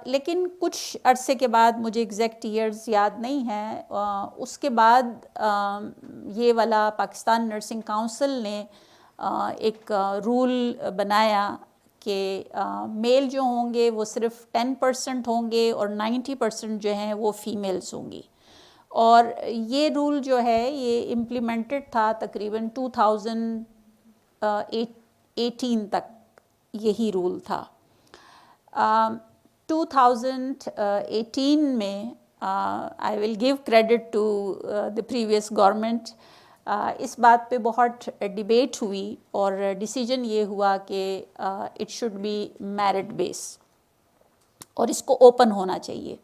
لیکن کچھ عرصے کے بعد، مجھے ایگزیکٹ ایئرز یاد نہیں ہیں، اس کے بعد یہ والا پاکستان نرسنگ کونسل نے ایک رول بنایا کہ میل جو ہوں گے وہ صرف 10% ہوں گے اور 90% جو ہیں وہ فیمیلز ہوں گی. اور یہ رول جو ہے یہ امپلیمنٹڈ تھا تقریباً 2018 تک یہی رول تھا. 2018 میں I will give credit to the previous government. اس بات پہ بہت ڈیبیٹ ہوئی اور ڈیسیجن یہ ہوا کہ اٹ شوڈ بی میرٹ بیس اور اس کو اوپن ہونا چاہیے.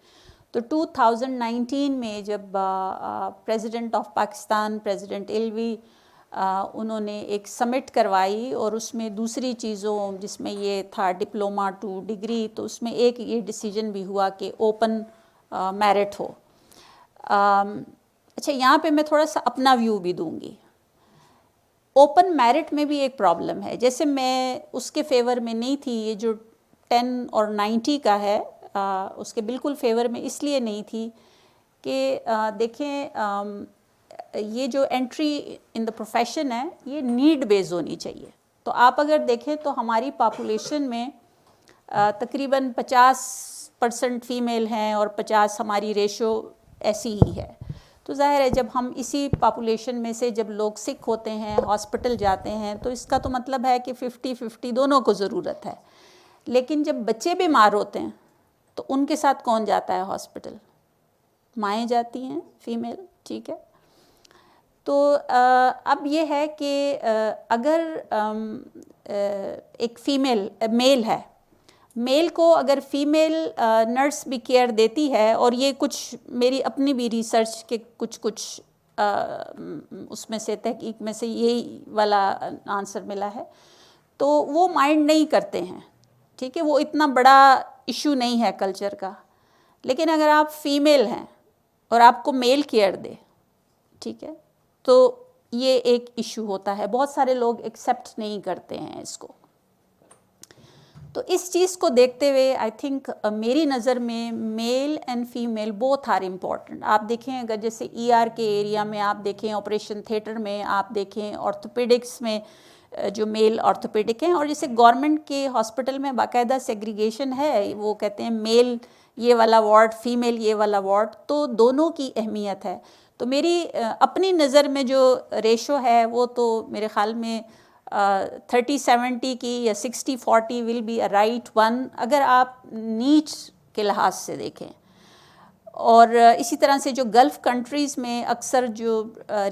تو 2019 میں جب president of Pakistan president Alvi انہوں نے ایک سمٹ کروائی اور اس میں دوسری چیزوں جس میں یہ تھا ڈپلوما ٹو ڈگری، تو اس میں ایک یہ ڈیسیجن بھی ہوا کہ اوپن میرٹ ہو. اچھا، یہاں پہ میں تھوڑا سا اپنا ویو بھی دوں گی. اوپن میرٹ میں بھی ایک پرابلم ہے. جیسے میں اس کے فیور میں نہیں تھی، یہ جو 10 اور 90 کا ہے اس کے بالکل فیور میں اس لیے نہیں تھی کہ دیکھیں یہ جو انٹری ان دا پروفیشن ہے یہ نیڈ بیس ہونی چاہیے. تو آپ اگر دیکھیں تو ہماری پاپولیشن میں تقریباً 50% فیمیل ہیں اور 50 ہماری ریشو ایسی ہی ہے. تو ظاہر ہے جب ہم اسی پاپولیشن میں سے جب لوگ سک ہوتے ہیں، ہاسپٹل جاتے ہیں، تو اس کا تو مطلب ہے کہ 50-50 دونوں کو ضرورت ہے. لیکن جب بچے بیمار ہوتے ہیں تو ان کے ساتھ کون جاتا ہے ہاسپٹل؟ مائیں جاتی ہیں فیمیل، ٹھیک ہے. تو اب یہ ہے کہ اگر ایک میل ہے، میل کو اگر فیمیل نرس بھی کیئر دیتی ہے، اور یہ کچھ میری اپنی بھی ریسرچ کے کچھ اس میں سے تحقیق میں سے یہی والا آنسر ملا ہے، تو وہ مائنڈ نہیں کرتے ہیں. ٹھیک ہے, وہ اتنا بڑا ایشو نہیں ہے کلچر کا. لیکن اگر آپ فیمیل ہیں اور آپ کو میل کیئر دے, ٹھیک ہے, تو یہ ایک ایشو ہوتا ہے. بہت سارے لوگ ایکسیپٹ نہیں کرتے ہیں اس کو. تو اس چیز کو دیکھتے ہوئے آئی تھنک میری نظر میں male and female both are important. آپ دیکھیں اگر جیسے ER کے ایریا میں آپ دیکھیں, آپریشن تھیٹر میں آپ دیکھیں, آرتھوپیڈکس میں جو میل آرتھوپیڈک ہیں, اور جیسے گورنمنٹ کے ہاسپٹل میں باقاعدہ سیگریگیشن ہے, وہ کہتے ہیں میل یہ والا وارڈ, فیمیل یہ والا وارڈ, تو دونوں کی اہمیت ہے. تو میری اپنی نظر میں جو ریشو ہے وہ تو میرے خیال میں 30-70 کی یا 60-40 will be a right one اگر آپ نیڈس کے لحاظ سے دیکھیں. اور اسی طرح سے جو گلف کنٹریز میں اکثر جو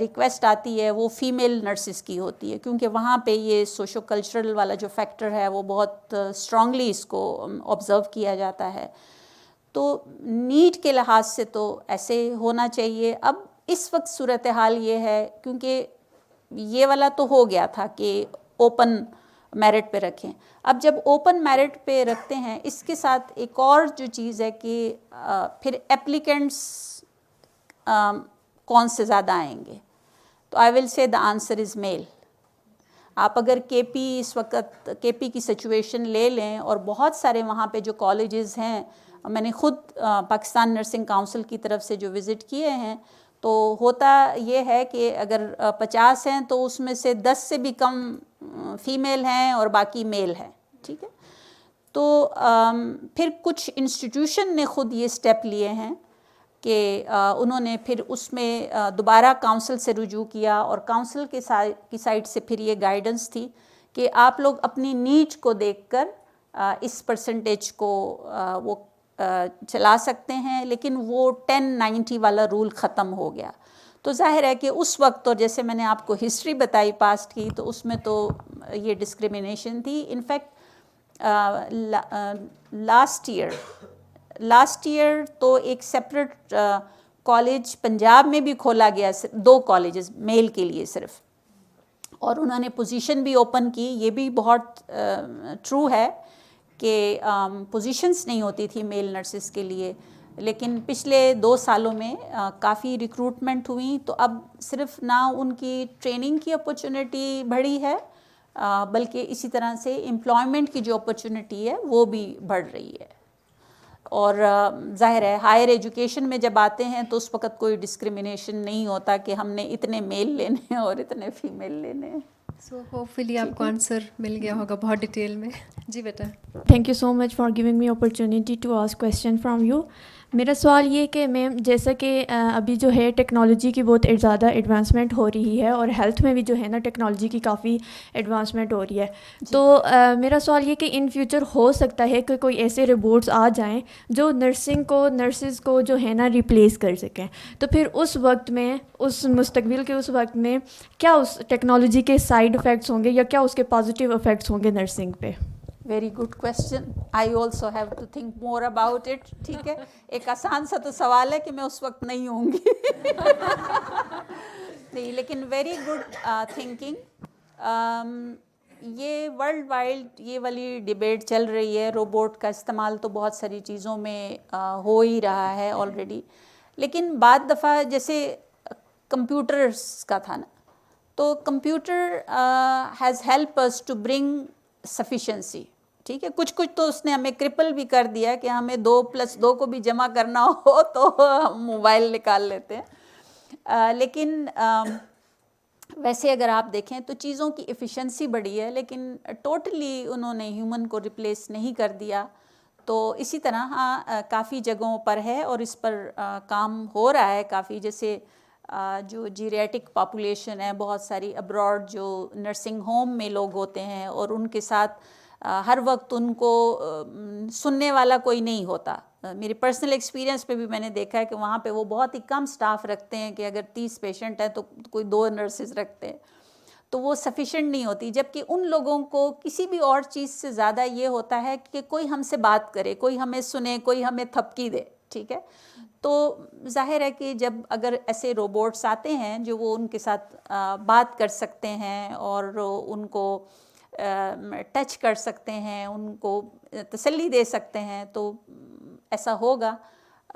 ریکویسٹ آتی ہے وہ فیمیل نرسز کی ہوتی ہے, کیونکہ وہاں پہ یہ سوشو کلچرل والا جو فیکٹر ہے وہ بہت اسٹرانگلی اس کو آبزرو کیا جاتا ہے. تو نیڈ کے لحاظ سے تو ایسے ہونا چاہیے. اب اس وقت صورتحال یہ ہے, کیونکہ یہ والا تو ہو گیا تھا کہ اوپن میرٹ پہ رکھیں. اب جب اوپن میرٹ پہ رکھتے ہیں, اس کے ساتھ ایک اور جو چیز ہے کہ پھر اپلیکنٹس کون سے زیادہ آئیں گے. تو آئی ول سے دا آنسر از میل. آپ اگر KP اس وقت KP کی سچویشن لے لیں, اور بہت سارے وہاں پہ جو کالجز ہیں, میں نے خود پاکستان نرسنگ کاؤنسل کی طرف سے جو وزٹ کیے ہیں, تو ہوتا یہ ہے کہ اگر 50 ہیں تو اس میں سے 10 سے بھی کم فیمیل ہیں اور باقی میل ہیں. ٹھیک ہے, تو پھر کچھ انسٹیٹیوشن نے خود یہ سٹیپ لیے ہیں کہ انہوں نے پھر اس میں دوبارہ کاؤنسل سے رجوع کیا, اور کاؤنسل کی سائڈ سے پھر یہ گائیڈنس تھی کہ آپ لوگ اپنی نیڈ کو دیکھ کر اس پرسنٹیج کو وہ چلا سکتے ہیں. لیکن وہ 10-90 والا رول ختم ہو گیا. تو ظاہر ہے کہ اس وقت, اور جیسے میں نے آپ کو ہسٹری بتائی پاسٹ کی, تو اس میں تو یہ ڈسکریمنیشن تھی. انفیکٹ لاسٹ ایئر تو ایک سیپریٹ کالج پنجاب میں بھی کھولا گیا, 2 کالجز میل کے لیے صرف, اور انہوں نے پوزیشن بھی اوپن کی. یہ بھی بہت ٹرو ہے کہ پوزیشنز نہیں ہوتی تھی میل نرسز کے لیے, لیکن پچھلے 2 سالوں میں کافی ریکروٹمنٹ ہوئی. تو اب صرف نہ ان کی ٹریننگ کی اپرچونٹی بڑھی ہے, بلکہ اسی طرح سے امپلائمنٹ کی جو اپرچونٹی ہے وہ بھی بڑھ رہی ہے. اور ظاہر ہے ہائر ایجوکیشن میں جب آتے ہیں تو اس وقت کوئی ڈسکریمنیشن نہیں ہوتا کہ ہم نے اتنے میل لینے ہیں اور اتنے فیمیل لینے ہیں. سو ہوپفلی آپ کو آنسر مل گیا ہوگا بہت ڈیٹیل میں. جی بیٹا. Thank you so much for giving me opportunity to ask question from you. میرا سوال یہ کہ میم جیسا کہ ابھی جو ہے ٹیکنالوجی کی بہت زیادہ ایڈوانسمنٹ ہو رہی ہے, اور ہیلتھ میں بھی جو ہے نا ٹیکنالوجی کی کافی ایڈوانسمنٹ ہو رہی ہے, تو میرا سوال یہ کہ ان فیوچر ہو سکتا ہے کہ کوئی ایسے روبوٹس آ جائیں جو نرسز کو جو ہے نا ریپلیس کر سکیں. تو پھر اس وقت میں, اس مستقبل کے اس وقت میں کیا اس ٹیکنالوجی کے سائیڈ افیکٹس ہوں گے, یا کیا اس کے پازیٹیو افیکٹس ہوں گے نرسنگ پہ؟ Very good question. I also have to think more about it. ٹھیک ہے, ایک آسان سا تو سوال ہے کہ میں اس وقت نہیں ہوں گی. نہیں, لیکن ویری گڈ تھنکنگ. یہ ورلڈ وائڈ یہ والی ڈبیٹ چل رہی ہے. روبوٹ کا استعمال تو بہت ساری چیزوں میں ہو ہی رہا ہے آلریڈی, لیکن بعض دفعہ جیسے کمپیوٹرس کا تھا نا, تو computer has help us to bring sufficiency. ٹھیک ہے, کچھ تو اس نے ہمیں کرپل بھی کر دیا کہ ہمیں 2+2 کو بھی جمع کرنا ہو تو ہم موبائل نکال لیتے ہیں. لیکن ویسے اگر آپ دیکھیں تو چیزوں کی ایفیشنسی بڑھی ہے, لیکن ٹوٹلی انہوں نے ہیومن کو ریپلیس نہیں کر دیا. تو اسی طرح ہاں کافی جگہوں پر ہے اور اس پر کام ہو رہا ہے کافی. جیسے جو جیریاٹک پاپولیشن ہے بہت ساری ابراڈ, جو نرسنگ ہوم میں لوگ ہوتے ہیں, اور ان کے ساتھ ہر وقت ان کو سننے والا کوئی نہیں ہوتا. میری پرسنل ایکسپیرینس پہ بھی میں نے دیکھا ہے کہ وہاں پہ وہ بہت ہی کم سٹاف رکھتے ہیں, کہ اگر 30 پیشنٹ ہیں تو کوئی 2 نرسز رکھتے ہیں, تو وہ سفیشینٹ نہیں ہوتی. جبکہ ان لوگوں کو کسی بھی اور چیز سے زیادہ یہ ہوتا ہے کہ کوئی ہم سے بات کرے, کوئی ہمیں سنے, کوئی ہمیں تھپکی دے. ٹھیک ہے, تو ظاہر ہے کہ جب اگر ایسے روبوٹس آتے ہیں جو وہ ان کے ساتھ بات کر سکتے ہیں, اور ان کو ٹچ کر سکتے ہیں, ان کو تسلی دے سکتے ہیں تو ایسا ہوگا.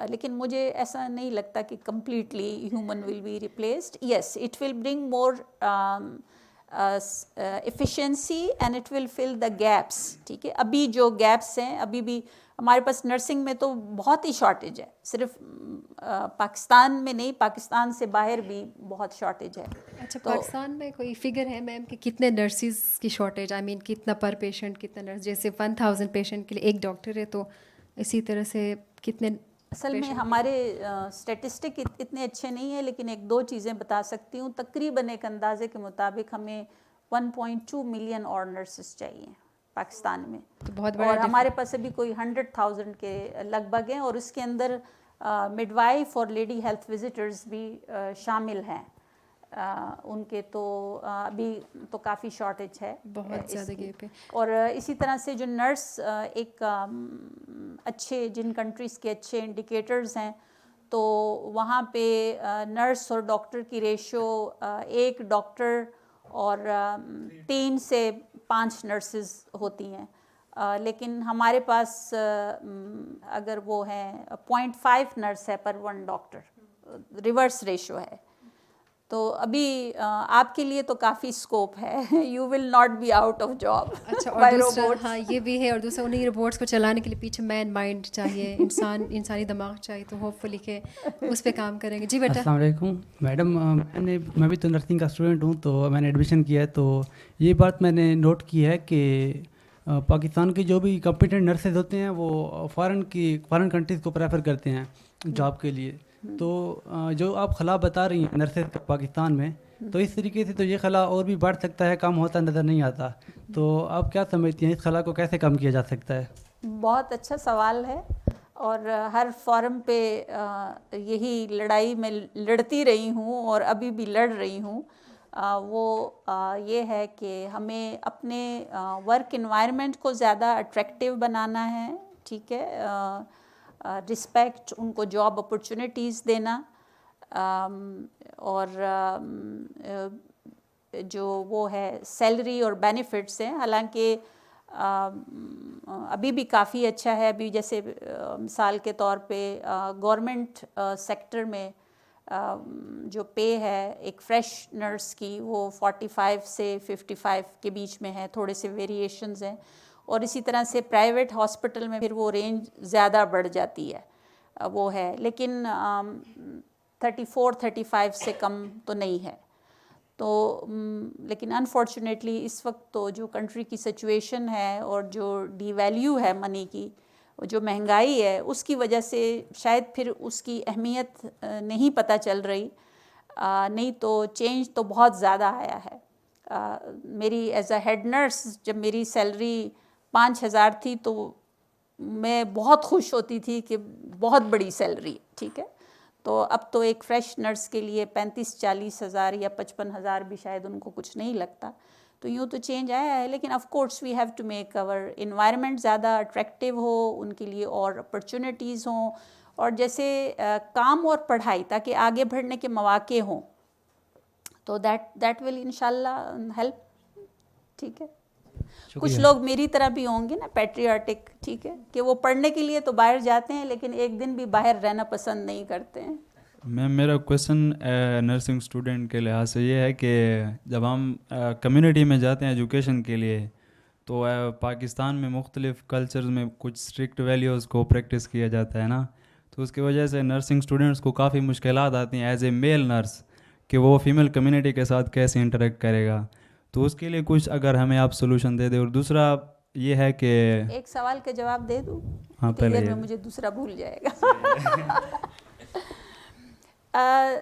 لیکن مجھے ایسا نہیں لگتا کہ completely human will be replaced. Yes, it will bring more efficiency and it will fill the gaps. ٹھیک ہے, ابھی جو گیپس ہیں ابھی بھی ہمارے پاس نرسنگ میں تو بہت ہی شارٹیج ہے, صرف پاکستان میں نہیں, پاکستان سے باہر بھی بہت شارٹیج ہے. اچھا, پاکستان میں کوئی فگر ہے میم کہ کتنے نرسز کی شارٹیج, آئی مین کتنا پر پیشنٹ کتنا نرس, جیسے 1000 پیشنٹ کے لیے ایک ڈاکٹر ہے تو اسی طرح سے کتنے؟ اصل میں ہمارے اسٹیٹسٹک اتنے اچھے نہیں ہیں, لیکن ایک دو چیزیں بتا سکتی ہوں. تقریباً ایک اندازے کے مطابق ہمیں 1.2 ملین اور نرسز چاہیے پاکستان میں, اور ہمارے پاس ابھی کوئی 100,000 کے لگ بھگ ہیں, اور اس کے اندر مڈ وائف اور لیڈی ہیلتھ وزٹرز بھی شامل ہیں. ان کے تو ابھی تو کافی شارٹیج ہے, بہت زیادہ گیپ ہے. اور اسی طرح سے جو نرس ایک اچھے جن کنٹریز کے اچھے انڈیکیٹرز ہیں تو وہاں پہ نرس اور ڈاکٹر کی ریشو 1 ڈاکٹر اور 3 سے 5 نرسز ہوتی ہیں, لیکن ہمارے پاس اگر وہ ہیں 0.5 نرس ہے پر 1 ڈاکٹر, ریورس ریشو ہے. تو ابھی آپ کے لیے تو کافی اسکوپ ہے, you will not be out of job. اچھا, اور دوسرا ہاں یہ بھی ہے, اور دوسرا انہیں روبوٹس کو چلانے کے لیے پیچھے مین مائنڈ چاہیے, انسانی دماغ چاہیے, تو ہوپ فلی کہ اس پہ کام کریں گے. جی بیٹا. السلام علیکم میڈم, میں بھی تو نرسنگ کا اسٹوڈنٹ ہوں, تو میں نے ایڈمیشن کیا ہے, تو یہ بات میں نے نوٹ کی ہے کہ پاکستان کے جو بھی کمپیٹنٹ نرسز ہوتے ہیں وہ فارن کنٹریز کو پریفر کرتے ہیں جاب کے لیے. تو جو آپ خلا بتا رہی ہیں نرسز پاکستان میں, تو اس طریقے سے تو یہ خلا اور بھی بڑھ سکتا ہے, کم ہوتا نظر نہیں آتا. تو آپ کیا سمجھتی ہیں اس خلا کو کیسے کم کیا جا سکتا ہے؟ بہت اچھا سوال ہے, اور ہر فورم پہ یہی لڑائی میں لڑتی رہی ہوں اور ابھی بھی لڑ رہی ہوں. وہ یہ ہے کہ ہمیں اپنے ورک انوائرمنٹ کو زیادہ اٹریکٹیو بنانا ہے. ٹھیک ہے, رسپیکٹ, ان کو جاب اپرچونیٹیز دینا, اور جو وہ ہے سیلری اور بینیفٹس ہیں, حالانکہ ابھی بھی کافی اچھا ہے. ابھی جیسے مثال کے طور پہ گورنمنٹ سیکٹر میں جو پے ہے ایک فریش نرس کی وہ 45 سے 55 کے بیچ میں ہے, تھوڑے سے ویریشنز ہیں. اور اسی طرح سے پرائیویٹ ہاسپٹل میں پھر وہ رینج زیادہ بڑھ جاتی ہے, وہ ہے, لیکن 34-35 سے کم تو نہیں ہے. تو لیکن انفارچونیٹلی اس وقت تو جو کنٹری کی سچویشن ہے اور جو ڈی ویلیو ہے منی کی, جو مہنگائی ہے, اس کی وجہ سے شاید پھر اس کی اہمیت نہیں پتہ چل رہی. نہیں تو چینج تو بہت زیادہ آیا ہے. میری ایز اے ہیڈ نرس جب میری سیلری 5,000 تھی تو میں بہت خوش ہوتی تھی کہ بہت بڑی سیلری. ٹھیک ہے, تو اب تو ایک فریش نرس کے لیے 35-40 ہزار یا 55 ہزار بھی شاید ان کو کچھ نہیں لگتا. تو یوں تو چینج آیا ہے, لیکن of course we have to make our environment زیادہ اٹریکٹیو ہو, ان کے لیے اور اپرچونیٹیز ہوں, اور جیسے کام اور پڑھائی تاکہ آگے بڑھنے کے مواقع ہوں. تو دیٹ ول انشاءاللہ ہیلپ. ٹھیک ہے, کچھ لوگ میری طرح بھی ہوں گے نا پیٹریاٹک, ٹھیک ہے, کہ وہ پڑھنے کے لیے تو باہر جاتے ہیں لیکن ایک دن بھی باہر رہنا پسند نہیں کرتے ہیں. میم میرا کویشچن نرسنگ اسٹوڈنٹ کے لحاظ سے یہ ہے کہ جب ہم کمیونٹی میں جاتے ہیں ایجوکیشن کے لیے تو پاکستان میں مختلف کلچرز میں کچھ اسٹرکٹ ویلیوز کو پریکٹس کیا جاتا ہے نا, تو اس کی وجہ سے نرسنگ اسٹوڈنٹس کو کافی مشکلات آتی ہیں ایز اے میل نرس کہ وہ فیمیل کمیونٹی کے ساتھ کیسے انٹریکٹ کرے گا. تو اس کے لیے کچھ اگر ہمیں آپ سولوشن دے دیں. اور دوسرا یہ ہے کہ ایک سوال کا جواب دے دوں, ہاں پہلے میں مجھے دوسرا بھول جائے گا.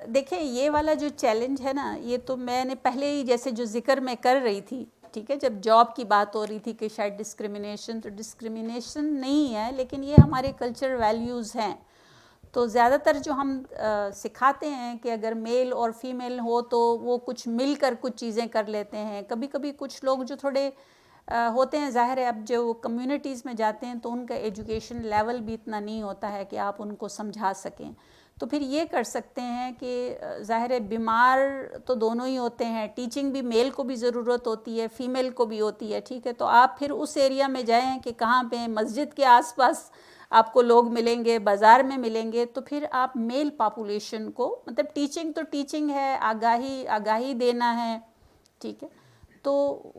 دیکھیں یہ والا جو چیلنج ہے نا, یہ تو میں نے پہلے ہی جیسے جو ذکر میں کر رہی تھی, ٹھیک ہے, جب جاب کی بات ہو رہی تھی کہ شاید ڈسکریمنیشن, تو ڈسکریمنیشن نہیں ہے, لیکن یہ ہمارے کلچر ویلیوز ہیں. تو زیادہ تر جو ہم سکھاتے ہیں کہ اگر میل اور فیمیل ہو تو وہ کچھ مل کر کچھ چیزیں کر لیتے ہیں. کبھی کبھی کچھ لوگ جو تھوڑے ہوتے ہیں, ظاہر ہے اب جو کمیونٹیز میں جاتے ہیں تو ان کا ایجوکیشن لیول بھی اتنا نہیں ہوتا ہے کہ آپ ان کو سمجھا سکیں. تو پھر یہ کر سکتے ہیں کہ ظاہر ہے بیمار تو دونوں ہی ہوتے ہیں, ٹیچنگ بھی میل کو بھی ضرورت ہوتی ہے, فیمیل کو بھی ہوتی ہے, ٹھیک ہے, تو آپ پھر اس ایریا میں جائیں کہ کہاں پہ مسجد کے آس پاس آپ کو لوگ ملیں گے, بازار میں ملیں گے, تو پھر آپ میل پاپولیشن کو, مطلب ٹیچنگ تو ٹیچنگ ہے, آگاہی دینا ہے, ٹھیک ہے, تو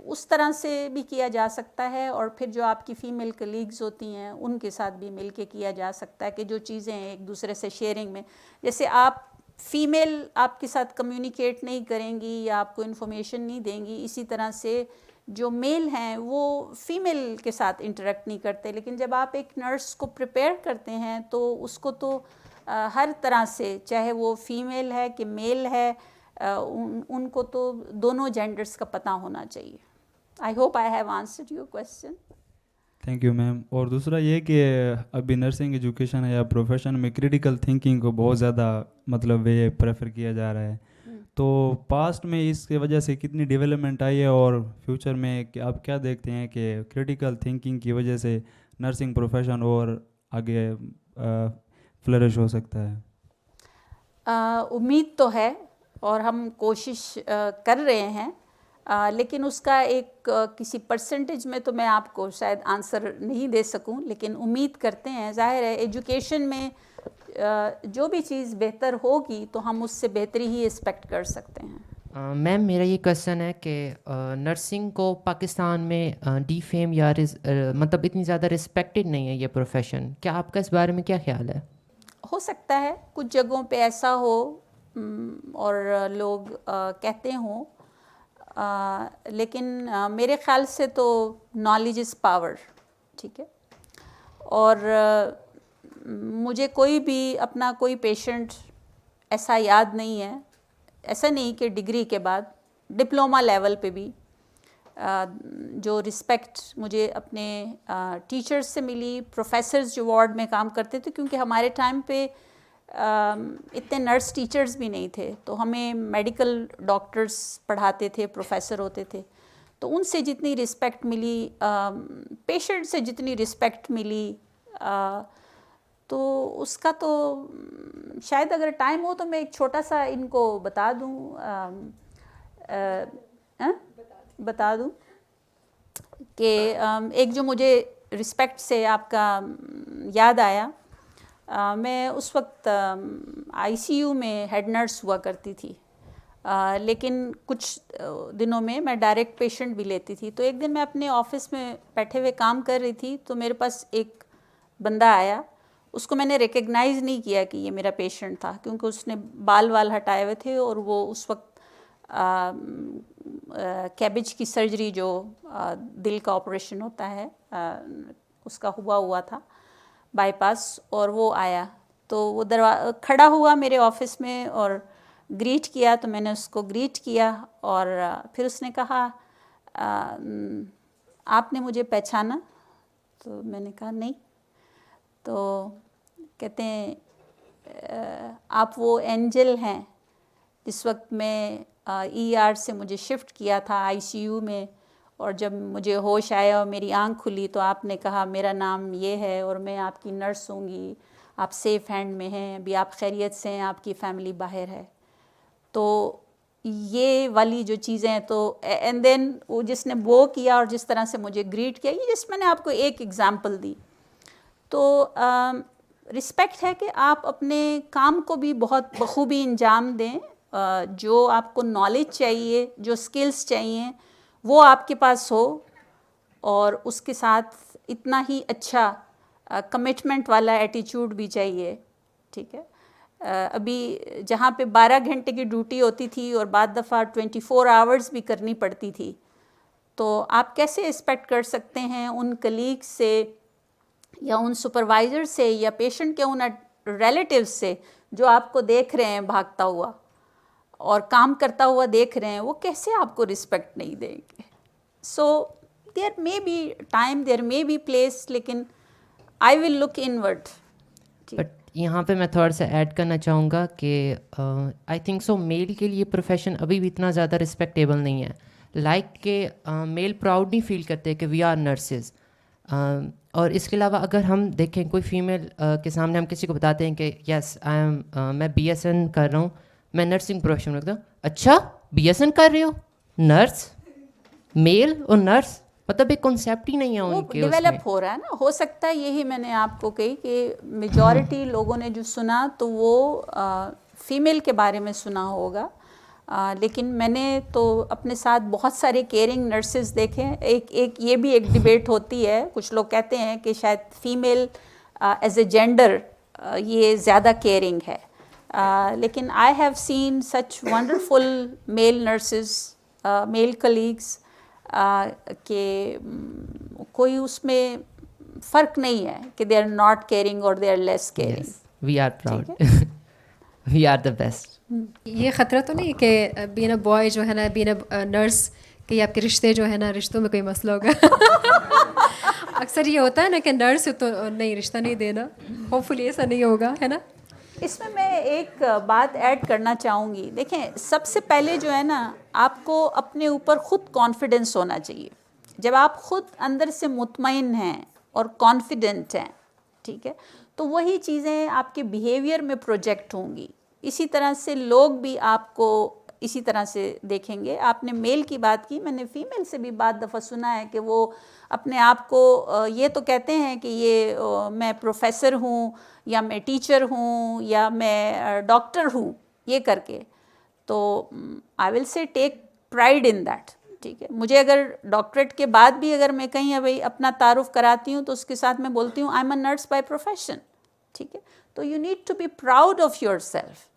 اس طرح سے بھی کیا جا سکتا ہے. اور پھر جو آپ کی فیمیل کلیگز ہوتی ہیں ان کے ساتھ بھی مل کے کیا جا سکتا ہے کہ جو چیزیں ایک دوسرے سے شیئرنگ میں, جیسے آپ فیمیل آپ کے ساتھ کمیونیکیٹ نہیں کریں گی یا آپ کو انفارمیشن نہیں دیں گی, اسی طرح سے جو میل ہیں وہ فیمیل کے ساتھ انٹریکٹ نہیں کرتے. لیکن جب آپ ایک نرس کو پریپیئر کرتے ہیں تو اس کو تو ہر طرح سے, چاہے وہ فیمیل ہے کہ میل ہے, ان کو تو دونوں جینڈرز کا پتہ ہونا چاہیے. I hope I have answered your question. Thank you ma'am. اور دوسرا یہ کہ ابھی نرسنگ ایجوکیشن یا پروفیشن میں کریٹیکل تھنکنگ کو بہت زیادہ مطلب یہ پریفر کیا جا رہا ہے, تو پاسٹ میں اس کی وجہ سے کتنی ڈیولپمنٹ آئی ہے اور فیوچر میں آپ کیا دیکھتے ہیں کہ کریٹیکل تھنکنگ کی وجہ سے نرسنگ پروفیشن اور آگے فلرش ہو سکتا ہے؟ امید تو ہے اور ہم کوشش کر رہے ہیں, لیکن اس کا ایک کسی پرسنٹیج میں تو میں آپ کو شاید آنسر نہیں دے سکوں, لیکن امید کرتے ہیں. ظاہر ہے ایجوکیشن میں جو بھی چیز بہتر ہوگی تو ہم اس سے بہتری ہی ایکسپیکٹ کر سکتے ہیں. میم میرا یہ کویسچن ہے کہ نرسنگ کو پاکستان میں ڈی فیم یا مطلب اتنی زیادہ رسپیکٹڈ نہیں ہے یہ پروفیشن, کیا آپ کا اس بارے میں کیا خیال ہے؟ ہو سکتا ہے کچھ جگہوں پہ ایسا ہو اور لوگ کہتے ہوں, لیکن میرے خیال سے تو نالج از پاور, ٹھیک ہے. اور مجھے کوئی بھی اپنا کوئی پیشنٹ ایسا یاد نہیں ہے, ایسا نہیں کہ ڈگری کے بعد ڈپلومہ لیول پہ بھی جو رسپیکٹ مجھے اپنے ٹیچرز سے ملی, پروفیسرز جو وارڈ میں کام کرتے تھے, کیونکہ ہمارے ٹائم پہ اتنے نرس ٹیچرز بھی نہیں تھے, تو ہمیں میڈیکل ڈاکٹرز پڑھاتے تھے, پروفیسر ہوتے تھے, تو ان سے جتنی رسپیکٹ ملی, پیشنٹ سے جتنی رسپیکٹ ملی, تو اس کا تو شاید اگر ٹائم ہو تو میں ایک چھوٹا سا ان کو بتا دوں کہ ایک جو مجھے رسپیکٹ سے آپ کا یاد آیا, میں اس وقت آئی سی یو میں ہیڈ نرس ہوا کرتی تھی, لیکن کچھ دنوں میں میں ڈائریکٹ پیشنٹ بھی لیتی تھی. تو ایک دن میں اپنے آفس میں بیٹھے ہوئے کام کر رہی تھی, تو میرے پاس ایک بندہ آیا, اس کو میں نے ریکگنائز نہیں کیا کہ یہ میرا پیشنٹ تھا, کیونکہ اس نے بال ہٹائے ہوئے تھے, اور وہ اس وقت کیبج کی سرجری جو دل کا آپریشن ہوتا ہے اس کا ہوا تھا, بائی پاس, اور وہ آیا. تو وہ کھڑا ہوا میرے آفس میں اور گریٹ کیا, تو میں نے اس کو گریٹ کیا, اور پھر اس نے کہا آپ نے مجھے پہچانا؟ تو میں نے کہا نہیں. تو کہتے ہیں آپ وہ اینجل ہیں جس وقت میں ای آر سے مجھے شفٹ کیا تھا آئی سی یو میں, اور جب مجھے ہوش آیا اور میری آنکھ کھلی تو آپ نے کہا میرا نام یہ ہے اور میں آپ کی نرس ہوں گی, آپ سیف ہینڈ میں ہیں, ابھی آپ خیریت سے ہیں, آپ کی فیملی باہر ہے. تو یہ والی جو چیزیں ہیں, تو اینڈ دین وہ جس نے وہ کیا اور جس طرح سے مجھے گریٹ کیا, یہ جس میں نے آپ کو ایک ایگزامپل دی. تو رسپیکٹ ہے کہ آپ اپنے کام کو بھی بہت بخوبی انجام دیں, جو آپ کو نالج چاہیے, جو سکلز چاہیے وہ آپ کے پاس ہو, اور اس کے ساتھ اتنا ہی اچھا کمٹمنٹ والا ایٹیچیوڈ بھی چاہیے, ٹھیک ہے. ابھی جہاں پہ 12 گھنٹے کی ڈیوٹی ہوتی تھی اور بعد دفعہ 24 آورز بھی کرنی پڑتی تھی, تو آپ کیسے ایکسپیکٹ کر سکتے ہیں ان کلیگ سے یا ان سپروائزر سے یا پیشنٹ کے ان ریلیٹیوز سے جو آپ کو دیکھ رہے ہیں بھاگتا ہوا اور کام کرتا ہوا دیکھ رہے ہیں, وہ کیسے آپ کو رسپیکٹ نہیں دیں گے؟ So there may be time, there may be place, لیکن I will look inward. But یہاں پہ میں تھوڑا سا ایڈ کرنا چاہوں گا کہ آئی تھنک سو میل کے لیے پروفیشن ابھی بھی اتنا زیادہ رسپیکٹیبل نہیں ہے. لائک کہ میل پراؤڈ نہیں فیل کرتے کہ وی آر نرسز, اور اس کے علاوہ اگر ہم دیکھیں کوئی فیمیل کے سامنے ہم کسی کو بتاتے ہیں کہ یس میں BSN کر رہا ہوں, میں نرسنگ پروفیشن میں رکھتا ہوں, اچھا BSN کر رہے ہو, نرس, میل اور نرس, مطلب ایک کنسیپٹ ہی نہیں ہے ان کے. ڈیولپ ہو رہا ہے نا. ہو سکتا ہے یہی میں نے آپ کو کہی کہ میجورٹی لوگوں نے جو سنا تو وہ فیمیل کے بارے میں سنا ہوگا, لیکن میں نے تو اپنے ساتھ بہت سارے کیئرنگ نرسز دیکھے. ایک یہ بھی ایک ڈبیٹ ہوتی ہے, کچھ لوگ کہتے ہیں کہ شاید فیمیل ایز اے جینڈر یہ زیادہ کیئرنگ ہے, لیکن I have seen such wonderful male nurses, male colleagues, کہ کوئی اس میں فرق نہیں ہے کہ دے آر ناٹ کیئرنگ اور they are less caring. We are proud, we are the best. یہ خطرہ تو نہیں کہ بین اے بوائے جو ہے نا, بین اے نرس, کہ آپ کے رشتے جو ہے نا, رشتوں میں کوئی مسئلہ ہوگا؟ اکثر یہ ہوتا ہے نا کہ نرس تو نہیں, رشتہ نہیں دینا. ہوپ فلی ایسا نہیں ہوگا, ہے نا. اس میں ایک بات ایڈ کرنا چاہوں گی. دیکھیں, سب سے پہلے جو ہے نا, آپ کو اپنے اوپر خود کانفیڈنس ہونا چاہیے. جب آپ خود اندر سے مطمئن ہیں اور کانفیڈنٹ ہیں, ٹھیک ہے, تو وہی چیزیں آپ کے بیہیویئر میں پروجیکٹ ہوں گی. اسی طرح سے لوگ بھی آپ کو اسی طرح سے دیکھیں گے. آپ نے میل کی بات کی, میں نے فیمیل سے بھی بعض دفعہ سنا ہے کہ وہ اپنے آپ کو یہ تو کہتے ہیں کہ یہ میں پروفیسر ہوں, یا میں ٹیچر ہوں, یا میں ڈاکٹر ہوں, یہ کر کے. تو آئی ول سے ٹیک پرائڈ ان دیٹ, ٹھیک ہے. مجھے اگر ڈاکٹریٹ کے بعد بھی اگر میں کہیں ابھی اپنا تعارف کراتی ہوں تو اس کے ساتھ میں بولتی ہوں I am a nurse by profession, ٹھیک ہے. تو you need to be proud of yourself.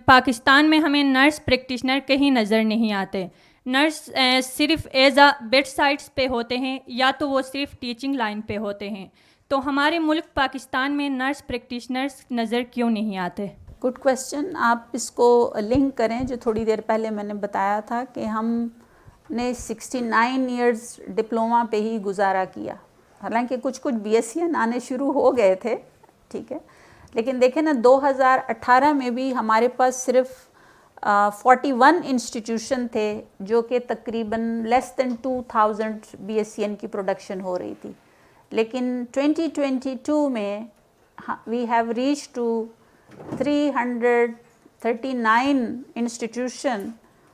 Pakistan میں ہمیں نرس پریکٹیشنر کہیں نظر نہیں آتے. نرس صرف ایز اے بیڈ سائڈس پہ ہوتے ہیں, یا تو وہ صرف ٹیچنگ لائن پہ ہوتے ہیں. تو ہمارے ملک پاکستان میں نرس پریکٹیشنرز نظر کیوں نہیں آتے؟ Good question. آپ اس کو لنک کریں جو تھوڑی دیر پہلے میں نے بتایا تھا کہ ہم نے 69 ایئرز ڈپلوما پہ ہی گزارا کیا. حالانکہ کچھ BSc آنے شروع ہو گئے تھے, ٹھیک ہے, لیکن دیکھیں نا 2018 میں بھی ہمارے پاس صرف 41 انسٹیٹیوشن تھے جو کہ تقریباً لیس دین 2000 BSc کی پروڈکشن ہو رہی تھی. لیکن 2022 میں we have reach to 339 institution,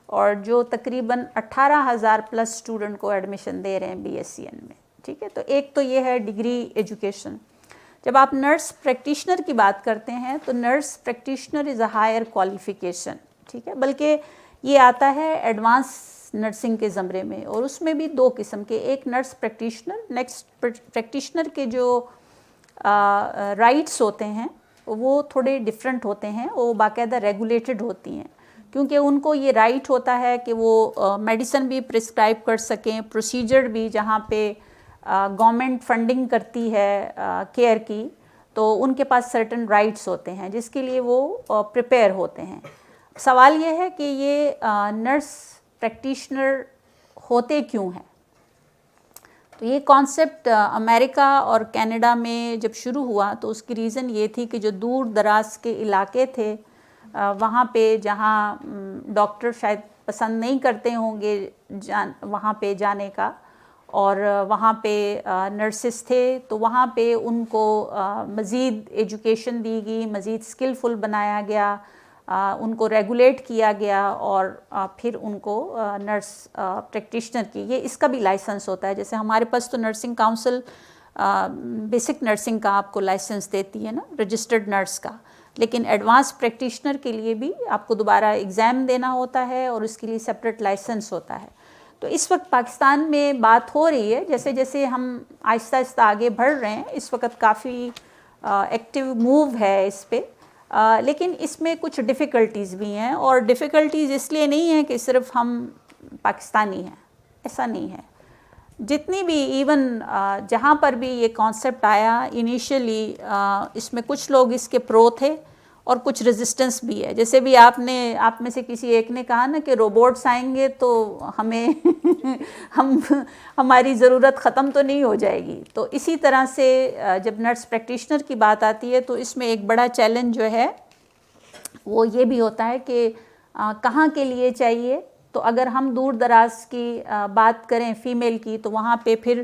اور جو تقریباً 18,000 پلس اسٹوڈنٹ کو ایڈمیشن دے رہے ہیں BSc میں, ٹھیک ہے. تو ایک تو یہ ہے ڈگری ایجوکیشن. جب آپ نرس پریکٹیشنر کی بات کرتے ہیں تو nurse practitioner is a higher qualification, ٹھیک ہے, بلکہ یہ آتا ہے ایڈوانس نرسنگ کے زمرے میں, اور اس میں بھی 2 قسم کے. ایک نرس پریکٹیشنر, نیکسٹ پریکٹیشنر کے جو رائٹس ہوتے ہیں وہ تھوڑے ڈفرینٹ ہوتے ہیں, وہ باقاعدہ ریگولیٹڈ ہوتی ہیں, کیونکہ ان کو یہ رائٹ ہوتا ہے کہ وہ میڈیسن بھی پرسکرائب کر سکیں, پروسیجر بھی جہاں پہ گورنمنٹ فنڈنگ کرتی ہے کیئر کی, تو ان کے پاس سرٹن رائٹس ہوتے ہیں جس کے لیے وہ پریپیئر ہوتے ہیں. سوال یہ ہے کہ یہ نرس پریکٹیشنر ہوتے کیوں ہیں؟ تو یہ کانسیپٹ امریکہ اور کینیڈا میں جب شروع ہوا تو اس کی ریزن یہ تھی کہ جو دور دراز کے علاقے تھے وہاں پہ جہاں ڈاکٹر شاید پسند نہیں کرتے ہوں گے وہاں پہ جانے کا, اور وہاں پہ نرسز تھے, تو وہاں پہ ان کو مزید ایجوکیشن دی گئی, مزید اسکلفل بنایا گیا, ان کو ریگولیٹ کیا گیا, اور پھر ان کو نرس پریکٹیشنر کی یہ اس کا بھی لائسنس ہوتا ہے. جیسے ہمارے پاس تو نرسنگ کاؤنسل بیسک نرسنگ کا آپ کو لائسنس دیتی ہے نا, رجسٹرڈ نرس کا, لیکن ایڈوانس پریکٹیشنر کے لیے بھی آپ کو دوبارہ ایگزام دینا ہوتا ہے اور اس کے لیے سپریٹ لائسنس ہوتا ہے. تو اس وقت پاکستان میں بات ہو رہی ہے, جیسے جیسے ہم آہستہ آہستہ آگے بڑھ رہے ہیں, اس وقت کافی ایکٹیو موو ہے اس پہ, لیکن اس میں کچھ ڈیفیکلٹیز بھی ہیں, اور ڈیفیکلٹیز اس لیے نہیں ہیں کہ صرف ہم پاکستانی ہیں, ایسا نہیں ہے. جتنی بھی ایون جہاں پر بھی یہ کانسیپٹ آیا انیشیلی اس میں کچھ لوگ اس کے پرو تھے اور کچھ ریزسٹنس بھی ہے. جیسے بھی آپ میں سے کسی ایک نے کہا نا کہ روبوٹس آئیں گے تو ہماری ضرورت ختم تو نہیں ہو جائے گی. تو اسی طرح سے جب نرس پریکٹیشنر کی بات آتی ہے تو اس میں ایک بڑا چیلنج جو ہے وہ یہ بھی ہوتا ہے کہ کہاں کے لیے چاہیے. تو اگر ہم دور دراز کی بات کریں فیمیل کی تو وہاں پہ پھر